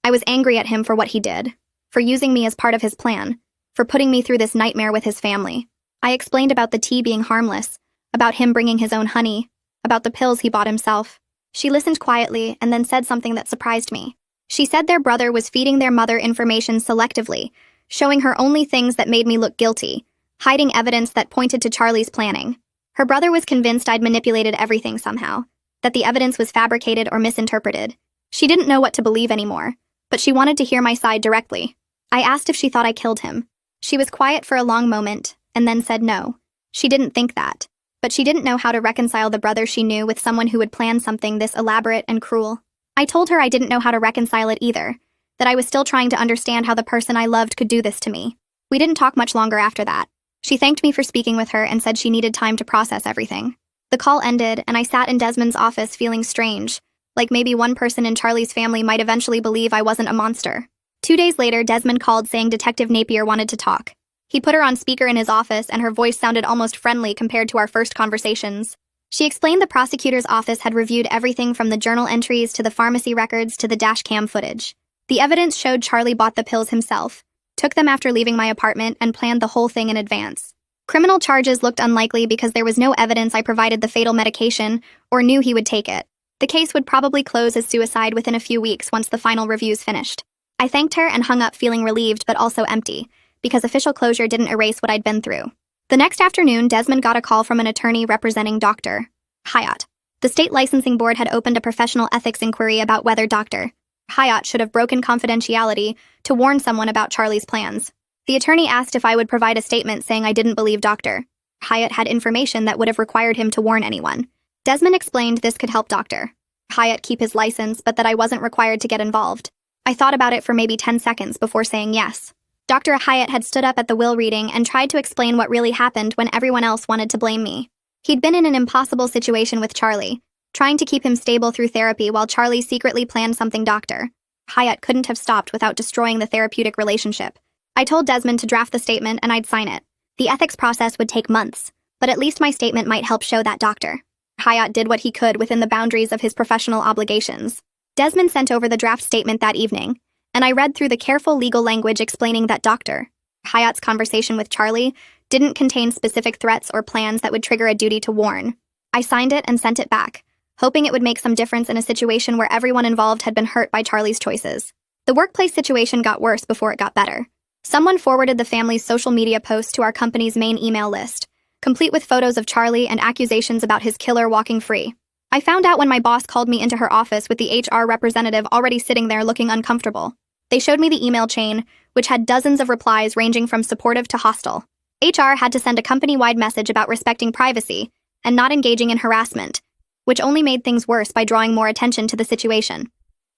I was angry at him for what he did, for using me as part of his plan, for putting me through this nightmare with his family. I explained about the tea being harmless, about him bringing his own honey, about the pills he bought himself. She listened quietly and then said something that surprised me. She said their brother was feeding their mother information selectively, showing her only things that made me look guilty, hiding evidence that pointed to Charlie's planning. Her brother was convinced I'd manipulated everything somehow, that the evidence was fabricated or misinterpreted. She didn't know what to believe anymore, but she wanted to hear my side directly. I asked if she thought I killed him. She was quiet for a long moment, and then said no. She didn't think that, but she didn't know how to reconcile the brother she knew with someone who would plan something this elaborate and cruel. I told her I didn't know how to reconcile it either, that I was still trying to understand how the person I loved could do this to me. We didn't talk much longer after that. She thanked me for speaking with her and said she needed time to process everything. The call ended, and I sat in Desmond's office feeling strange, like maybe one person in Charlie's family might eventually believe I wasn't a monster. 2 days later, Desmond called saying Detective Napier wanted to talk. He put her on speaker in his office, and her voice sounded almost friendly compared to our first conversations. She explained the prosecutor's office had reviewed everything from the journal entries to the pharmacy records to the dashcam footage. The evidence showed Charlie bought the pills himself, took them after leaving my apartment, and planned the whole thing in advance. Criminal charges looked unlikely because there was no evidence I provided the fatal medication or knew he would take it. The case would probably close as suicide within a few weeks once the final reviews finished. I thanked her and hung up feeling relieved but also empty, because official closure didn't erase what I'd been through. The next afternoon, Desmond got a call from an attorney representing Dr. Hyatt. The state licensing board had opened a professional ethics inquiry about whether Dr. Hyatt should have broken confidentiality to warn someone about Charlie's plans. The attorney asked if I would provide a statement saying I didn't believe Dr. Hyatt had information that would have required him to warn anyone. Desmond explained this could help Dr. Hyatt keep his license, but that I wasn't required to get involved. I thought about it for maybe 10 seconds before saying yes. Dr. Hyatt had stood up at the will reading and tried to explain what really happened when everyone else wanted to blame me. He'd been in an impossible situation with Charlie, trying to keep him stable through therapy while Charlie secretly planned something Dr. Hyatt couldn't have stopped without destroying the therapeutic relationship. I told Desmond to draft the statement and I'd sign it. The ethics process would take months, but at least my statement might help show that Dr. Hyatt did what he could within the boundaries of his professional obligations. Desmond sent over the draft statement that evening, and I read through the careful legal language explaining that Dr. Hyatt's conversation with Charlie didn't contain specific threats or plans that would trigger a duty to warn. I signed it and sent it back, hoping it would make some difference in a situation where everyone involved had been hurt by Charlie's choices. The workplace situation got worse before it got better. Someone forwarded the family's social media post to our company's main email list, complete with photos of Charlie and accusations about his killer walking free. I found out when my boss called me into her office with the HR representative already sitting there looking uncomfortable. They showed me the email chain, which had dozens of replies ranging from supportive to hostile. HR had to send a company-wide message about respecting privacy and not engaging in harassment, which only made things worse by drawing more attention to the situation.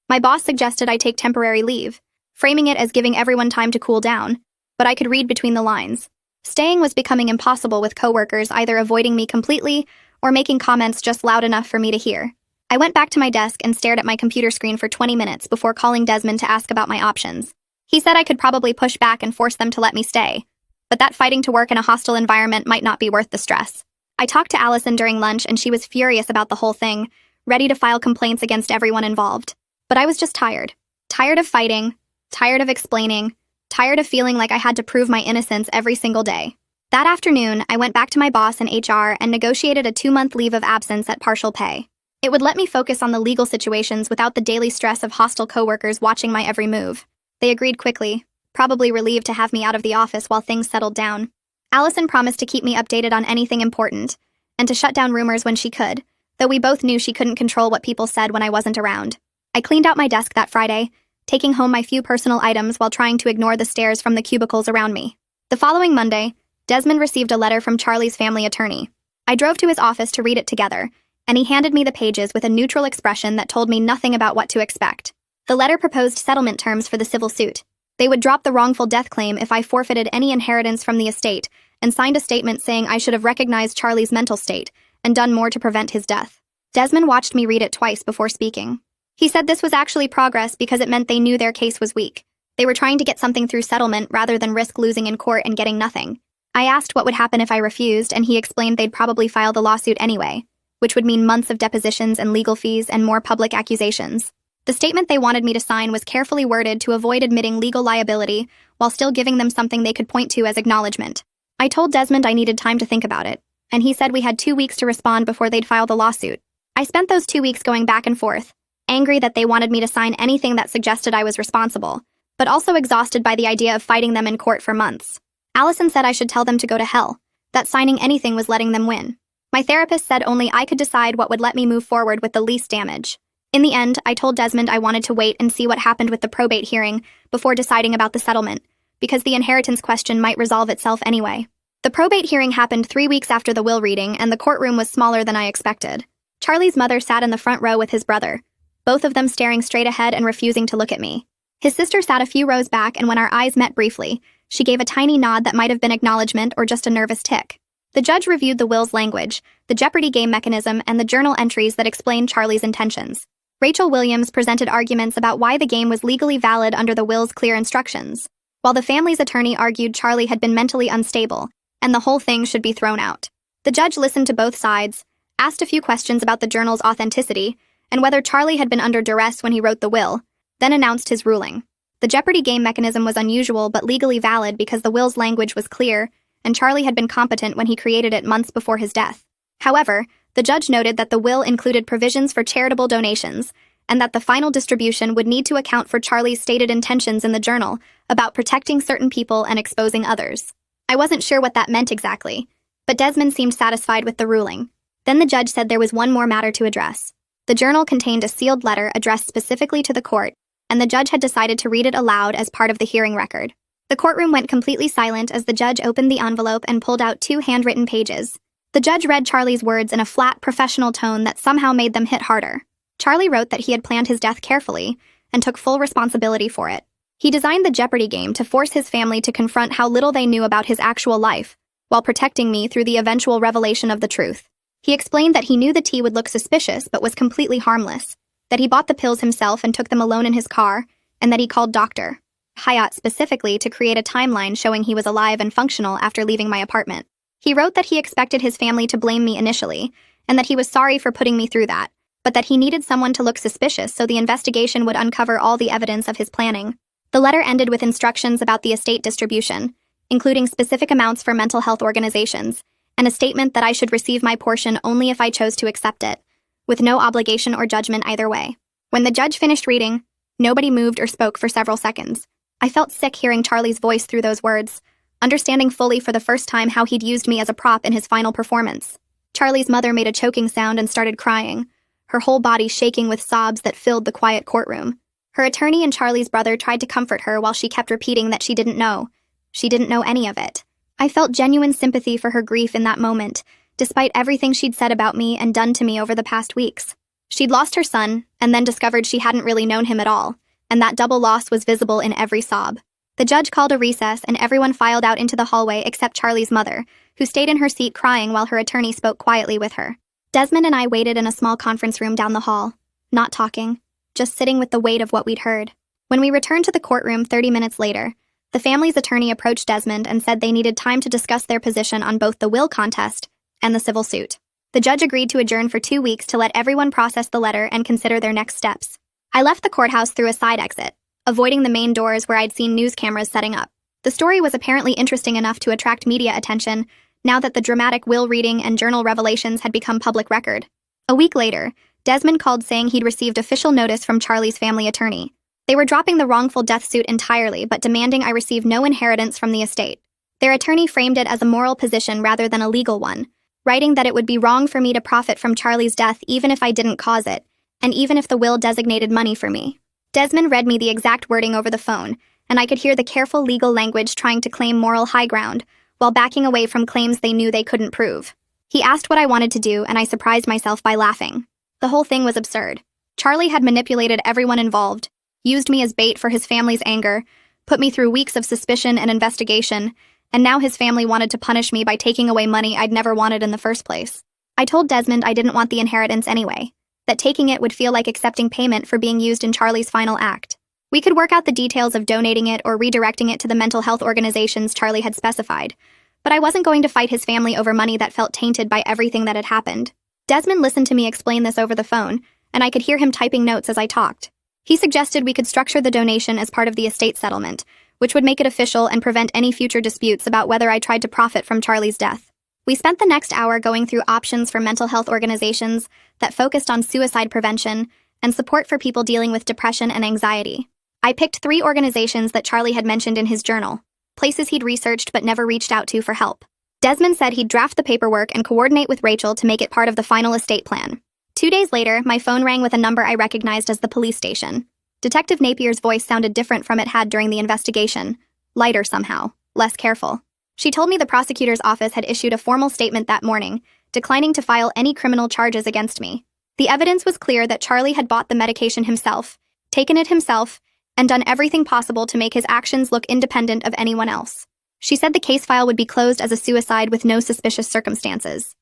My boss suggested I take temporary leave, framing it as giving everyone time to cool down, but I could read between the lines. Staying was becoming impossible with coworkers either avoiding me completely or making comments just loud enough for me to hear. I went back to my desk and stared at my computer screen for 20 minutes before calling Desmond to ask about my options. He said I could probably push back and force them to let me stay, but that fighting to work in a hostile environment might not be worth the stress. I talked to Allison during lunch and she was furious about the whole thing, ready to file complaints against everyone involved. But I was just tired. Tired of fighting, tired of explaining, tired of feeling like I had to prove my innocence every single day. That afternoon, I went back to my boss in HR and negotiated a 2-month leave of absence at partial pay. It would let me focus on the legal situations without the daily stress of hostile coworkers watching my every move. They agreed quickly, probably relieved to have me out of the office while things settled down. Allison promised to keep me updated on anything important, and to shut down rumors when she could, though we both knew she couldn't control what people said when I wasn't around. I cleaned out my desk that Friday, taking home my few personal items while trying to ignore the stares from the cubicles around me. The following Monday, Desmond received a letter from Charlie's family attorney. I drove to his office to read it together, and he handed me the pages with a neutral expression that told me nothing about what to expect. The letter proposed settlement terms for the civil suit. They would drop the wrongful death claim if I forfeited any inheritance from the estate, and signed a statement saying I should have recognized Charlie's mental state and done more to prevent his death. Desmond watched me read it twice before speaking. He said this was actually progress because it meant they knew their case was weak. They were trying to get something through settlement rather than risk losing in court and getting nothing. I asked what would happen if I refused, and he explained they'd probably file the lawsuit anyway, which would mean months of depositions and legal fees and more public accusations. The statement they wanted me to sign was carefully worded to avoid admitting legal liability while still giving them something they could point to as acknowledgement. I told Desmond I needed time to think about it, and he said we had 2 weeks to respond before they'd file the lawsuit. I spent those 2 weeks going back and forth, angry that they wanted me to sign anything that suggested I was responsible, but also exhausted by the idea of fighting them in court for months. Allison said I should tell them to go to hell, that signing anything was letting them win. My therapist said only I could decide what would let me move forward with the least damage. In the end, I told Desmond I wanted to wait and see what happened with the probate hearing before deciding about the settlement, because the inheritance question might resolve itself anyway. The probate hearing happened 3 weeks after the will reading, and the courtroom was smaller than I expected. Charlie's mother sat in the front row with his brother, both of them staring straight ahead and refusing to look at me. His sister sat a few rows back, and when our eyes met briefly, she gave a tiny nod that might have been acknowledgement or just a nervous tick. The judge reviewed the will's language, the Jeopardy game mechanism, and the journal entries that explained Charlie's intentions. Rachel Williams presented arguments about why the game was legally valid under the will's clear instructions, while the family's attorney argued Charlie had been mentally unstable, and the whole thing should be thrown out. The judge listened to both sides, asked a few questions about the journal's authenticity, and whether Charlie had been under duress when he wrote the will, then announced his ruling. The Jeopardy game mechanism was unusual but legally valid because the will's language was clear, and Charlie had been competent when he created it months before his death. However, the judge noted that the will included provisions for charitable donations, and that the final distribution would need to account for Charlie's stated intentions in the journal about protecting certain people and exposing others. I wasn't sure what that meant exactly, but Desmond seemed satisfied with the ruling. Then the judge said there was one more matter to address. The journal contained a sealed letter addressed specifically to the court, and the judge had decided to read it aloud as part of the hearing record. The courtroom went completely silent as the judge opened the envelope and pulled out 2 handwritten pages. The judge read Charlie's words in a flat, professional tone that somehow made them hit harder. Charlie wrote that he had planned his death carefully and took full responsibility for it. He designed the Jeopardy game to force his family to confront how little they knew about his actual life, while protecting me through the eventual revelation of the truth. He explained that he knew the tea would look suspicious but was completely harmless, that he bought the pills himself and took them alone in his car, and that he called Dr. Hyatt specifically to create a timeline showing he was alive and functional after leaving my apartment. He wrote that he expected his family to blame me initially, and that he was sorry for putting me through that, but that he needed someone to look suspicious so the investigation would uncover all the evidence of his planning. The letter ended with instructions about the estate distribution, including specific amounts for mental health organizations, and a statement that I should receive my portion only if I chose to accept it, with no obligation or judgment either way. When the judge finished reading, nobody moved or spoke for several seconds. I felt sick hearing Charlie's voice through those words, understanding fully for the first time how he'd used me as a prop in his final performance. Charlie's mother made a choking sound and started crying, her whole body shaking with sobs that filled the quiet courtroom. Her attorney and Charlie's brother tried to comfort her while she kept repeating that she didn't know. She didn't know any of it. I felt genuine sympathy for her grief in that moment, despite everything she'd said about me and done to me over the past weeks. She'd lost her son, and then discovered she hadn't really known him at all, and that double loss was visible in every sob. The judge called a recess, and everyone filed out into the hallway except Charlie's mother, who stayed in her seat crying while her attorney spoke quietly with her. Desmond and I waited in a small conference room down the hall, not talking, just sitting with the weight of what we'd heard. When we returned to the courtroom 30 minutes later, the family's attorney approached Desmond and said they needed time to discuss their position on both the will contest and the civil suit. The judge agreed to adjourn for 2 weeks to let everyone process the letter and consider their next steps. I left the courthouse through a side exit, avoiding the main doors where I'd seen news cameras setting up. The story was apparently interesting enough to attract media attention now that the dramatic will reading and journal revelations had become public record. A week later, Desmond called saying he'd received official notice from Charlie's family attorney. They were dropping the wrongful death suit entirely but demanding I receive no inheritance from the estate. Their attorney framed it as a moral position rather than a legal one, writing that it would be wrong for me to profit from Charlie's death even if I didn't cause it, and even if the will designated money for me. Desmond read me the exact wording over the phone, and I could hear the careful legal language trying to claim moral high ground, while backing away from claims they knew they couldn't prove. He asked what I wanted to do, and I surprised myself by laughing. The whole thing was absurd. Charlie had manipulated everyone involved, used me as bait for his family's anger, put me through weeks of suspicion and investigation, and now his family wanted to punish me by taking away money I'd never wanted in the first place. I told Desmond I didn't want the inheritance anyway, that taking it would feel like accepting payment for being used in Charlie's final act. We could work out the details of donating it or redirecting it to the mental health organizations Charlie had specified, but I wasn't going to fight his family over money that felt tainted by everything that had happened. Desmond listened to me explain this over the phone, and I could hear him typing notes as I talked. He suggested we could structure the donation as part of the estate settlement, which would make it official and prevent any future disputes about whether I tried to profit from Charlie's death. We spent the next hour going through options for mental health organizations that focused on suicide prevention and support for people dealing with depression and anxiety. I picked 3 organizations that Charlie had mentioned in his journal, places he'd researched but never reached out to for help. Desmond said he'd draft the paperwork and coordinate with Rachel to make it part of the final estate plan. 2 days later, my phone rang with a number I recognized as the police station. Detective Napier's voice sounded different from it had during the investigation. Lighter somehow, less careful. She told me the prosecutor's office had issued a formal statement that morning, declining to file any criminal charges against me. The evidence was clear that Charlie had bought the medication himself, taken it himself, and done everything possible to make his actions look independent of anyone else. She said the case file would be closed as a suicide with no suspicious circumstances.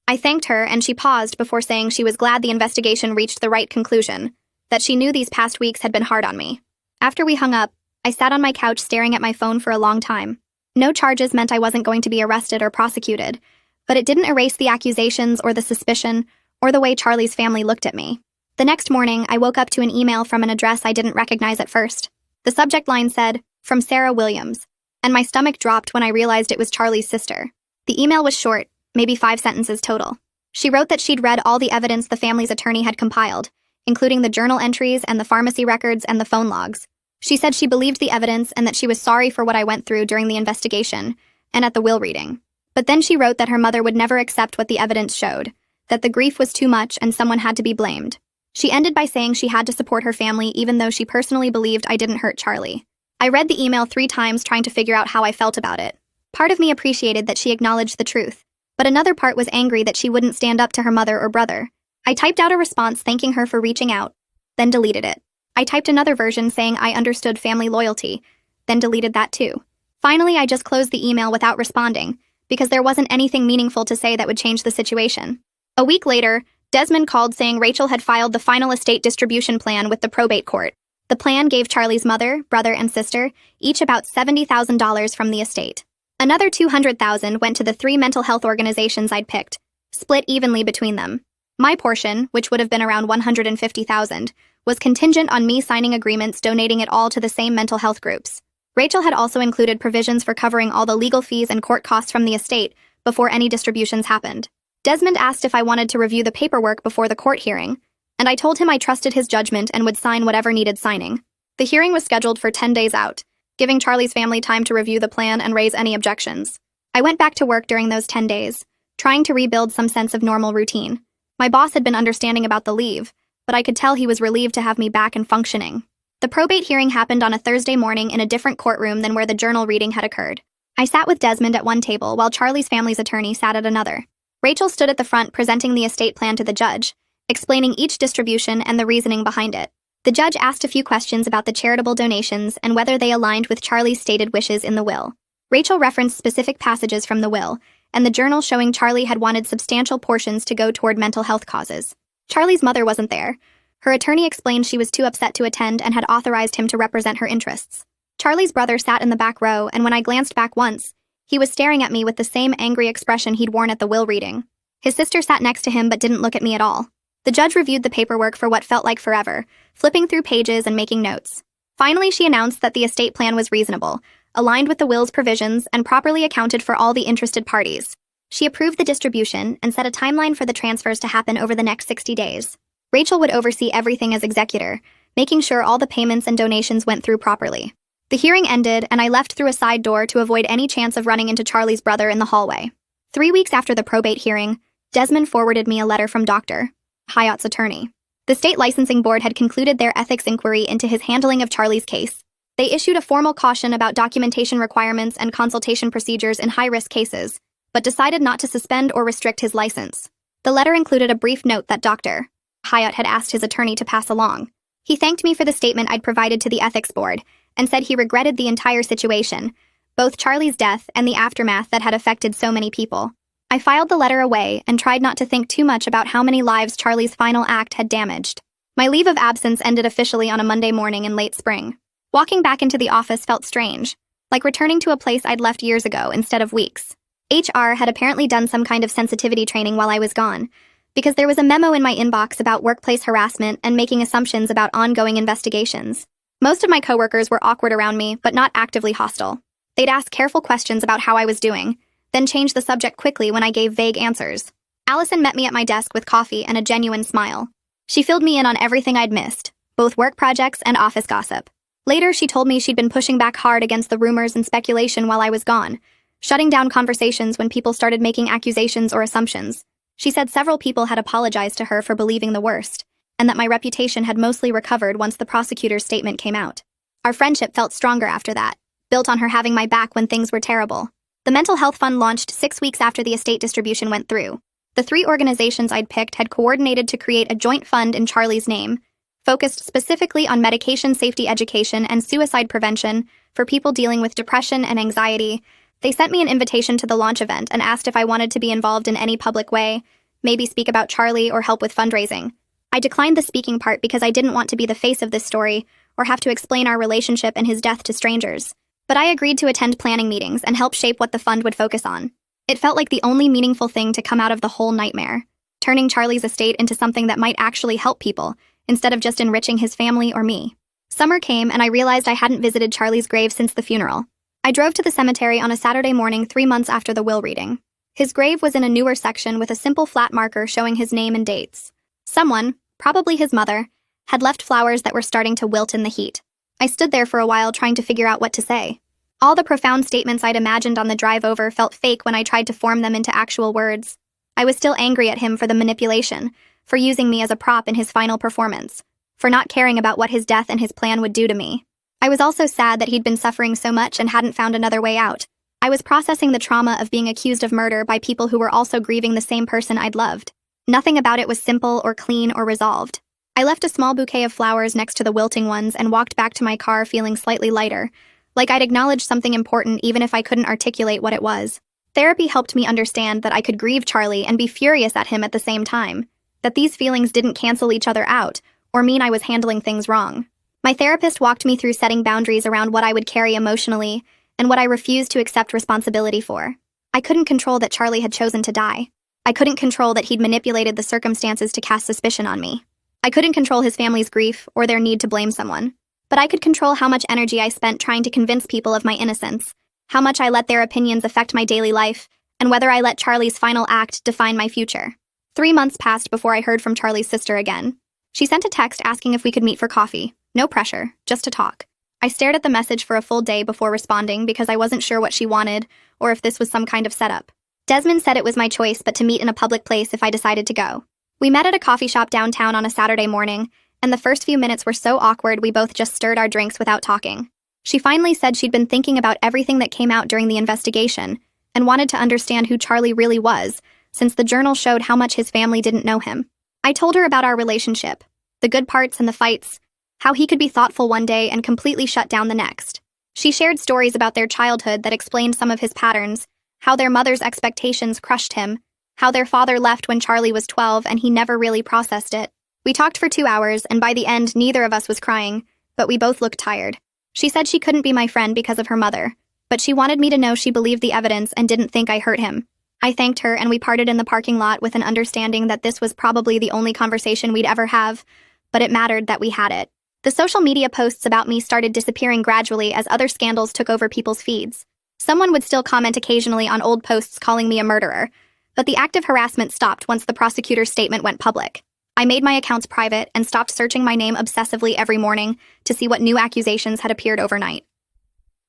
I thanked her, and she paused before saying she was glad the investigation reached the right conclusion, that she knew these past weeks had been hard on me. After we hung up, I sat on my couch staring at my phone for a long time. No charges meant I wasn't going to be arrested or prosecuted, but it didn't erase the accusations or the suspicion or the way Charlie's family looked at me. The next morning, I woke up to an email from an address I didn't recognize at first. The subject line said, "From Sarah Williams," and my stomach dropped when I realized it was Charlie's sister. The email was short, maybe 5 sentences total. She wrote that she'd read all the evidence the family's attorney had compiled, including the journal entries and the pharmacy records and the phone logs. She said she believed the evidence and that she was sorry for what I went through during the investigation and at the will reading. But then she wrote that her mother would never accept what the evidence showed, that the grief was too much and someone had to be blamed. She ended by saying she had to support her family even though she personally believed I didn't hurt Charlie. I read the email 3 times trying to figure out how I felt about it. Part of me appreciated that she acknowledged the truth, but another part was angry that she wouldn't stand up to her mother or brother. I typed out a response thanking her for reaching out, then deleted it. I typed another version saying I understood family loyalty, then deleted that too. Finally, I just closed the email without responding, because there wasn't anything meaningful to say that would change the situation. A week later, Desmond called saying Rachel had filed the final estate distribution plan with the probate court. The plan gave Charlie's mother, brother, and sister each about $70,000 from the estate. Another $200,000 went to the 3 mental health organizations I'd picked, split evenly between them. My portion, which would have been around $150,000, was contingent on me signing agreements donating it all to the same mental health groups. Rachel had also included provisions for covering all the legal fees and court costs from the estate before any distributions happened. Desmond asked if I wanted to review the paperwork before the court hearing, and I told him I trusted his judgment and would sign whatever needed signing. The hearing was scheduled for 10 days out, giving Charlie's family time to review the plan and raise any objections. I went back to work during those 10 days, trying to rebuild some sense of normal routine. My boss had been understanding about the leave, but I could tell he was relieved to have me back and functioning. The probate hearing happened on a Thursday morning in a different courtroom than where the journal reading had occurred. I sat with Desmond at one table while Charlie's family's attorney sat at another. Rachel stood at the front presenting the estate plan to the judge, explaining each distribution and the reasoning behind it. The judge asked a few questions about the charitable donations and whether they aligned with Charlie's stated wishes in the will. Rachel referenced specific passages from the will, and the journal showing Charlie had wanted substantial portions to go toward mental health causes. Charlie's mother wasn't there. Her attorney explained she was too upset to attend and had authorized him to represent her interests. Charlie's brother sat in the back row, and when I glanced back once, he was staring at me with the same angry expression he'd worn at the will reading. His sister sat next to him but didn't look at me at all. The judge reviewed the paperwork for what felt like forever, flipping through pages and making notes. Finally, she announced that the estate plan was reasonable, aligned with the will's provisions, and properly accounted for all the interested parties. She approved the distribution and set a timeline for the transfers to happen over the next 60 days. Rachel would oversee everything as executor, making sure all the payments and donations went through properly. The hearing ended, and I left through a side door to avoid any chance of running into Charlie's brother in the hallway. 3 weeks after the probate hearing, Desmond forwarded me a letter from Dr. Hyatt's attorney. The state licensing board had concluded their ethics inquiry into his handling of Charlie's case. They issued a formal caution about documentation requirements and consultation procedures in high-risk cases, but decided not to suspend or restrict his license. The letter included a brief note that Dr. Hyatt had asked his attorney to pass along. He thanked me for the statement I'd provided to the ethics board, and said he regretted the entire situation, both Charlie's death and the aftermath that had affected so many people. I filed the letter away and tried not to think too much about how many lives Charlie's final act had damaged. My leave of absence ended officially on a Monday morning in late spring. Walking back into the office felt strange, like returning to a place I'd left years ago instead of weeks. HR had apparently done some kind of sensitivity training while I was gone, because there was a memo in my inbox about workplace harassment and making assumptions about ongoing investigations. Most of my coworkers were awkward around me, but not actively hostile. They'd ask careful questions about how I was doing, then change the subject quickly when I gave vague answers. Allison met me at my desk with coffee and a genuine smile. She filled me in on everything I'd missed, both work projects and office gossip. Later, she told me she'd been pushing back hard against the rumors and speculation while I was gone, shutting down conversations when people started making accusations or assumptions. She said several people had apologized to her for believing the worst, and that my reputation had mostly recovered once the prosecutor's statement came out. Our friendship felt stronger after that, built on her having my back when things were terrible. The mental health fund launched 6 weeks after the estate distribution went through. The 3 organizations I'd picked had coordinated to create a joint fund in Charlie's name, focused specifically on medication safety education and suicide prevention for people dealing with depression and anxiety. They sent me an invitation to the launch event and asked if I wanted to be involved in any public way, maybe speak about Charlie or help with fundraising. I declined the speaking part because I didn't want to be the face of this story or have to explain our relationship and his death to strangers. But I agreed to attend planning meetings and help shape what the fund would focus on. It felt like the only meaningful thing to come out of the whole nightmare, turning Charlie's estate into something that might actually help people, instead of just enriching his family or me. Summer came, and I realized I hadn't visited Charlie's grave since the funeral. I drove to the cemetery on a Saturday morning 3 months after the will reading. His grave was in a newer section with a simple flat marker showing his name and dates. Someone, probably his mother, had left flowers that were starting to wilt in the heat. I stood there for a while trying to figure out what to say. All the profound statements I'd imagined on the drive over felt fake when I tried to form them into actual words. I was still angry at him for the manipulation, for using me as a prop in his final performance, for not caring about what his death and his plan would do to me. I was also sad that he'd been suffering so much and hadn't found another way out. I was processing the trauma of being accused of murder by people who were also grieving the same person I'd loved. Nothing about it was simple or clean or resolved. I left a small bouquet of flowers next to the wilting ones and walked back to my car feeling slightly lighter, like I'd acknowledged something important even if I couldn't articulate what it was. Therapy helped me understand that I could grieve Charlie and be furious at him at the same time, that these feelings didn't cancel each other out or mean I was handling things wrong. My therapist walked me through setting boundaries around what I would carry emotionally and what I refused to accept responsibility for. I couldn't control that Charlie had chosen to die. I couldn't control that he'd manipulated the circumstances to cast suspicion on me. I couldn't control his family's grief or their need to blame someone. But I could control how much energy I spent trying to convince people of my innocence, how much I let their opinions affect my daily life, and whether I let Charlie's final act define my future. 3 months passed before I heard from Charlie's sister again. She sent a text asking if we could meet for coffee. No pressure, just to talk. I stared at the message for a full day before responding because I wasn't sure what she wanted or if this was some kind of setup. Desmond said it was my choice but to meet in a public place if I decided to go. We met at a coffee shop downtown on a Saturday morning, and the first few minutes were so awkward we both just stirred our drinks without talking. She finally said she'd been thinking about everything that came out during the investigation and wanted to understand who Charlie really was, since the journal showed how much his family didn't know him. I told her about our relationship, the good parts and the fights, how he could be thoughtful one day and completely shut down the next. She shared stories about their childhood that explained some of his patterns, how their mother's expectations crushed him, how their father left when Charlie was 12 and he never really processed it. We talked for 2 hours, and by the end, neither of us was crying, but we both looked tired. She said she couldn't be my friend because of her mother, but she wanted me to know she believed the evidence and didn't think I hurt him. I thanked her, and we parted in the parking lot with an understanding that this was probably the only conversation we'd ever have, but it mattered that we had it. The social media posts about me started disappearing gradually as other scandals took over people's feeds. Someone would still comment occasionally on old posts calling me a murderer, but the active harassment stopped once the prosecutor's statement went public. I made my accounts private and stopped searching my name obsessively every morning to see what new accusations had appeared overnight.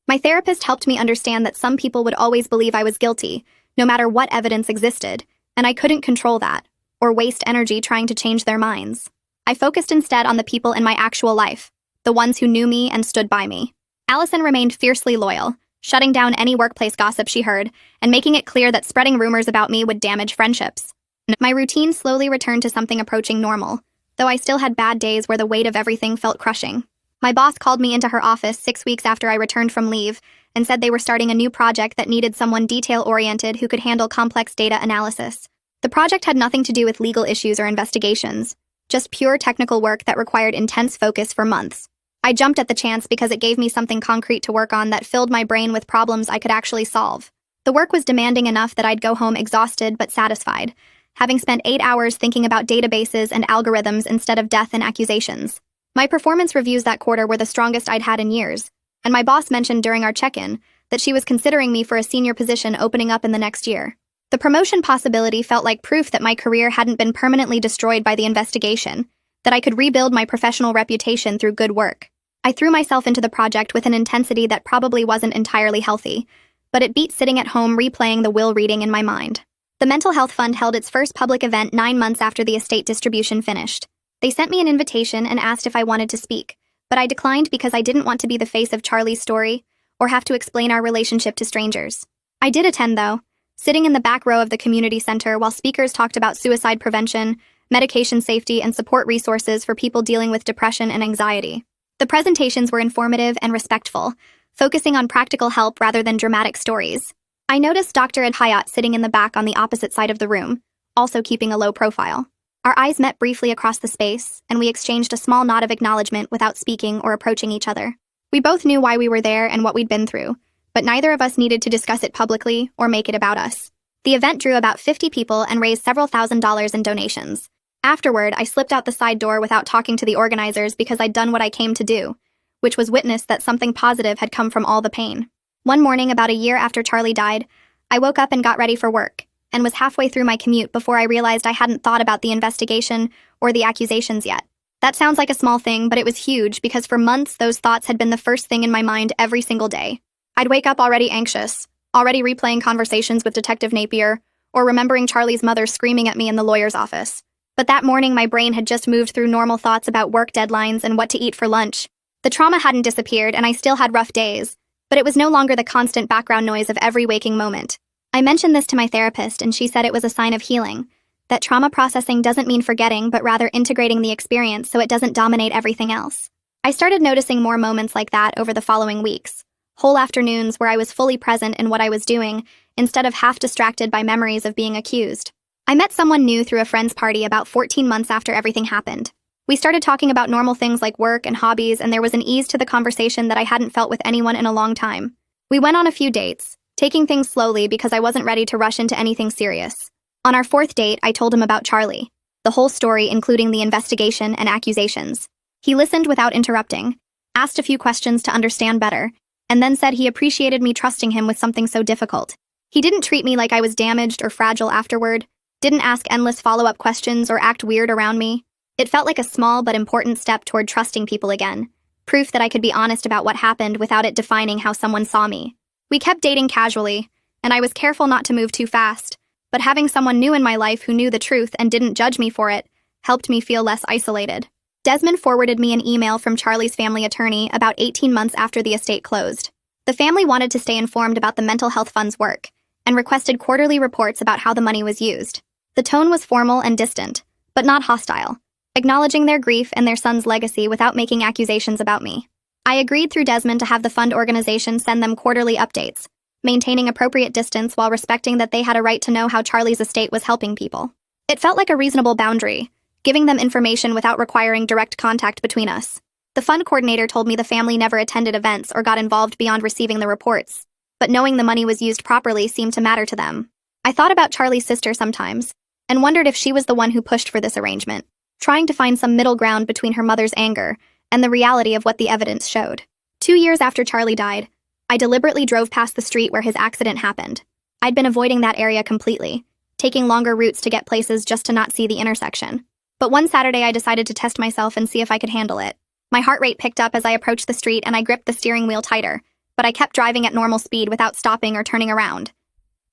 My therapist helped me understand that some people would always believe I was guilty, no matter what evidence existed, and I couldn't control that, or waste energy trying to change their minds. I focused instead on the people in my actual life, the ones who knew me and stood by me. Allison remained fiercely loyal, shutting down any workplace gossip she heard, and making it clear that spreading rumors about me would damage friendships. My routine slowly returned to something approaching normal, though I still had bad days where the weight of everything felt crushing. My boss called me into her office 6 weeks after I returned from leave and said they were starting a new project that needed someone detail-oriented who could handle complex data analysis. The project had nothing to do with legal issues or investigations, just pure technical work that required intense focus for months. I jumped at the chance because it gave me something concrete to work on that filled my brain with problems I could actually solve. The work was demanding enough that I'd go home exhausted but satisfied, having spent 8 hours thinking about databases and algorithms instead of death and accusations. My performance reviews that quarter were the strongest I'd had in years, and my boss mentioned during our check-in that she was considering me for a senior position opening up in the next year. The promotion possibility felt like proof that my career hadn't been permanently destroyed by the investigation, that I could rebuild my professional reputation through good work. I threw myself into the project with an intensity that probably wasn't entirely healthy, but it beat sitting at home replaying the will reading in my mind. The Mental Health Fund held its first public event 9 months after the estate distribution finished. They sent me an invitation and asked if I wanted to speak, but I declined because I didn't want to be the face of Charlie's story or have to explain our relationship to strangers. I did attend, though, sitting in the back row of the community center while speakers talked about suicide prevention, medication safety, and support resources for people dealing with depression and anxiety. The presentations were informative and respectful, focusing on practical help rather than dramatic stories. I noticed Dr. Ed Hayat sitting in the back on the opposite side of the room, also keeping a low profile. Our eyes met briefly across the space, and we exchanged a small nod of acknowledgement without speaking or approaching each other. We both knew why we were there and what we'd been through, but neither of us needed to discuss it publicly or make it about us. The event drew about 50 people and raised several $1,000s in donations. Afterward, I slipped out the side door without talking to the organizers because I'd done what I came to do, which was witness that something positive had come from all the pain. One morning, about a year after Charlie died, I woke up and got ready for work, and was halfway through my commute before I realized I hadn't thought about the investigation or the accusations yet. That sounds like a small thing, but it was huge because for months those thoughts had been the first thing in my mind every single day. I'd wake up already anxious, already replaying conversations with Detective Napier, or remembering Charlie's mother screaming at me in the lawyer's office. But that morning my brain had just moved through normal thoughts about work deadlines and what to eat for lunch. The trauma hadn't disappeared and I still had rough days, but it was no longer the constant background noise of every waking moment. I mentioned this to my therapist and she said it was a sign of healing, that trauma processing doesn't mean forgetting but rather integrating the experience so it doesn't dominate everything else. I started noticing more moments like that over the following weeks, whole afternoons where I was fully present in what I was doing instead of half distracted by memories of being accused. I met someone new through a friend's party about 14 months after everything happened. We started talking about normal things like work and hobbies, and there was an ease to the conversation that I hadn't felt with anyone in a long time. We went on a few dates, taking things slowly because I wasn't ready to rush into anything serious. On our 4th date, I told him about Charlie, the whole story including the investigation and accusations. He listened without interrupting, asked a few questions to understand better, and then said he appreciated me trusting him with something so difficult. He didn't treat me like I was damaged or fragile afterward, didn't ask endless follow-up questions or act weird around me. It felt like a small but important step toward trusting people again, proof that I could be honest about what happened without it defining how someone saw me. We kept dating casually, and I was careful not to move too fast, but having someone new in my life who knew the truth and didn't judge me for it helped me feel less isolated. Desmond forwarded me an email from Charlie's family attorney about 18 months after the estate closed. The family wanted to stay informed about the mental health fund's work and requested quarterly reports about how the money was used. The tone was formal and distant, but not hostile, acknowledging their grief and their son's legacy without making accusations about me. I agreed through Desmond to have the fund organization send them quarterly updates, maintaining appropriate distance while respecting that they had a right to know how Charlie's estate was helping people. It felt like a reasonable boundary, giving them information without requiring direct contact between us. The fund coordinator told me the family never attended events or got involved beyond receiving the reports, but knowing the money was used properly seemed to matter to them. I thought about Charlie's sister sometimes, and wondered if she was the one who pushed for this arrangement, trying to find some middle ground between her mother's anger and the reality of what the evidence showed. 2 years after Charlie died, I deliberately drove past the street where his accident happened. I'd been avoiding that area completely, taking longer routes to get places just to not see the intersection. But one Saturday I decided to test myself and see if I could handle it. My heart rate picked up as I approached the street and I gripped the steering wheel tighter, but I kept driving at normal speed without stopping or turning around.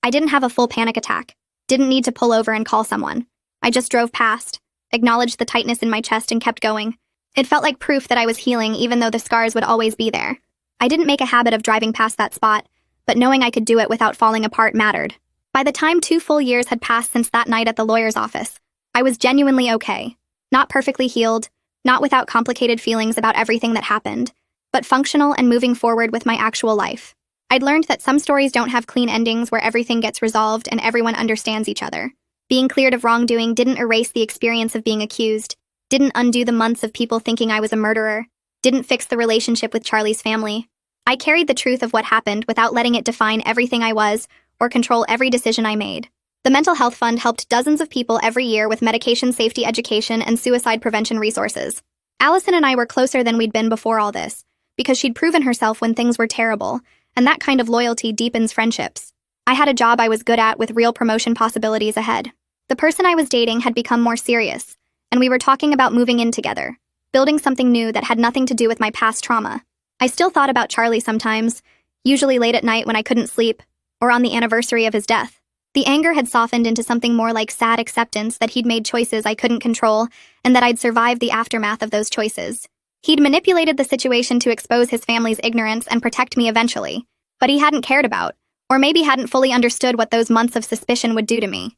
I didn't have a full panic attack, didn't need to pull over and call someone. I just drove past, acknowledged the tightness in my chest and kept going. It felt like proof that I was healing even though the scars would always be there. I didn't make a habit of driving past that spot, but knowing I could do it without falling apart mattered. By the time 2 full years had passed since that night at the lawyer's office, I was genuinely okay. Not perfectly healed, not without complicated feelings about everything that happened, but functional and moving forward with my actual life. I'd learned that some stories don't have clean endings where everything gets resolved and everyone understands each other. Being cleared of wrongdoing didn't erase the experience of being accused, didn't undo the months of people thinking I was a murderer, didn't fix the relationship with Charlie's family. I carried the truth of what happened without letting it define everything I was or control every decision I made. The Mental Health Fund helped dozens of people every year with medication safety education and suicide prevention resources. Allison and I were closer than we'd been before all this, because she'd proven herself when things were terrible, and that kind of loyalty deepens friendships. I had a job I was good at with real promotion possibilities ahead. The person I was dating had become more serious, and we were talking about moving in together, building something new that had nothing to do with my past trauma. I still thought about Charlie sometimes, usually late at night when I couldn't sleep, or on the anniversary of his death. The anger had softened into something more like sad acceptance that he'd made choices I couldn't control, and that I'd survived the aftermath of those choices. He'd manipulated the situation to expose his family's ignorance and protect me eventually, but he hadn't cared about, or maybe hadn't fully understood what those months of suspicion would do to me.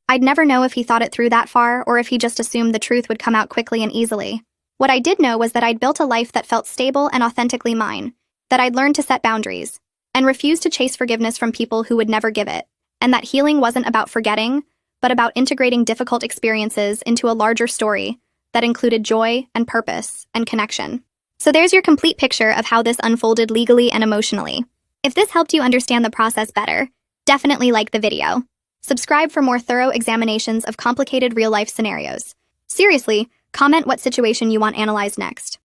I'd never know if he thought it through that far or if he just assumed the truth would come out quickly and easily. What I did know was that I'd built a life that felt stable and authentically mine, that I'd learned to set boundaries, and refuse to chase forgiveness from people who would never give it, and that healing wasn't about forgetting, but about integrating difficult experiences into a larger story that included joy and purpose and connection. So there's your complete picture of how this unfolded legally and emotionally. If this helped you understand the process better, definitely like the video. Subscribe for more thorough examinations of complicated real-life scenarios. Seriously, comment what situation you want analyzed next.